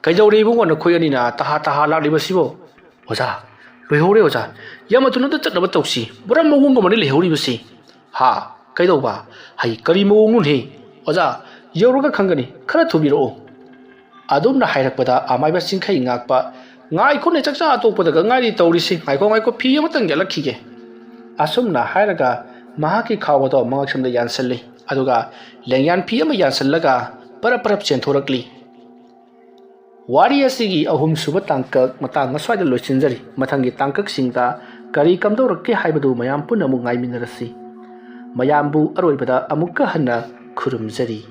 ꯀꯩꯗꯧꯔꯦ ꯏꯕꯨꯡꯉꯣ ꯅꯈꯣꯏ ꯑꯅꯤꯅ ꯇꯍꯥ ꯇꯍꯥ ꯂꯥꯛꯂꯤꯕꯁꯤꯕꯣ ꯑꯣꯖꯥ ꯂꯣꯏꯍꯧꯔꯦ ꯑꯣꯖꯥ ꯌꯥꯝ ꯊꯨꯅꯗ ꯆꯠꯅꯕ ꯇꯧꯁꯤ ꯄꯨꯔꯥ ꯃꯑꯣꯡ ꯑꯃꯅꯤ ꯂꯩꯍꯧꯔꯤꯕꯁꯤ ꯍꯥ ꯀꯩꯗꯧꯕ ꯍꯩ ꯀꯔꯤ ꯃꯑꯣꯡꯅꯣꯅꯦ ꯑꯣꯖꯥ ꯌꯧꯔꯒ ꯈꯪꯒꯅꯤ ꯈꯔ ꯊꯨꯕꯤꯔꯛꯑꯣ ꯑꯗꯨꯝꯅ ꯍꯥꯏꯔꯛꯄꯗ ꯑꯃꯥꯏꯕ ꯆꯤꯡꯈꯩ ꯉꯥꯛꯄ ꯉꯥꯏꯈꯣꯅꯦ ꯆꯥꯛꯆꯥ ꯑꯇꯣꯞꯄꯗꯒ ꯉꯥꯏꯔꯤ ꯇꯧꯔꯤꯁꯤ ꯉꯥꯏꯈꯣ ꯐꯤ ꯑꯃꯇꯪ ꯌꯥꯜꯂꯛꯈꯤꯒꯦ ꯑꯁꯨꯝꯅ ꯍꯥꯏꯔꯒ ꯃꯍꯥꯛꯀꯤ ꯈꯥꯎꯕꯗꯣ ꯃꯉꯛꯁꯝꯗ ꯌꯥꯟꯁꯤꯜꯂꯤ ꯑꯗꯨꯒ ꯂꯦꯡꯌꯥꯟ ꯐꯤ ꯑꯃ ꯌꯥꯟꯁꯤꯜꯂꯒ ꯄꯔꯞ ꯆꯦꯟꯊꯣꯔꯛꯂꯤ ꯋꯥꯔꯤ ꯑꯁꯤꯒꯤ ꯑꯍꯨꯝꯁꯨꯕ ꯇꯥꯡꯀꯛ ꯃꯇꯥꯡ ꯑꯁ꯭ꯋꯥꯏꯗ ꯂꯣꯏꯁꯤꯟꯖꯔꯤ ꯃꯊꯪꯒꯤ ꯇꯥꯡꯀꯛꯁꯤꯡꯗ ꯀꯔꯤ ꯀꯝꯗꯧꯔꯛꯀꯦ ꯍꯥꯏꯕꯗꯨ ꯃꯌꯥꯝ ꯄꯨꯟꯅ ꯑꯃꯨꯛ ꯉꯥꯏꯃꯤꯟꯅꯔꯁꯤ ꯃꯌꯥꯝꯕꯨ ꯑꯔꯣꯏꯕꯗ ꯑꯃꯨꯛꯀ ꯍꯟꯅ ꯈꯨꯔꯨꯝꯖꯔꯤ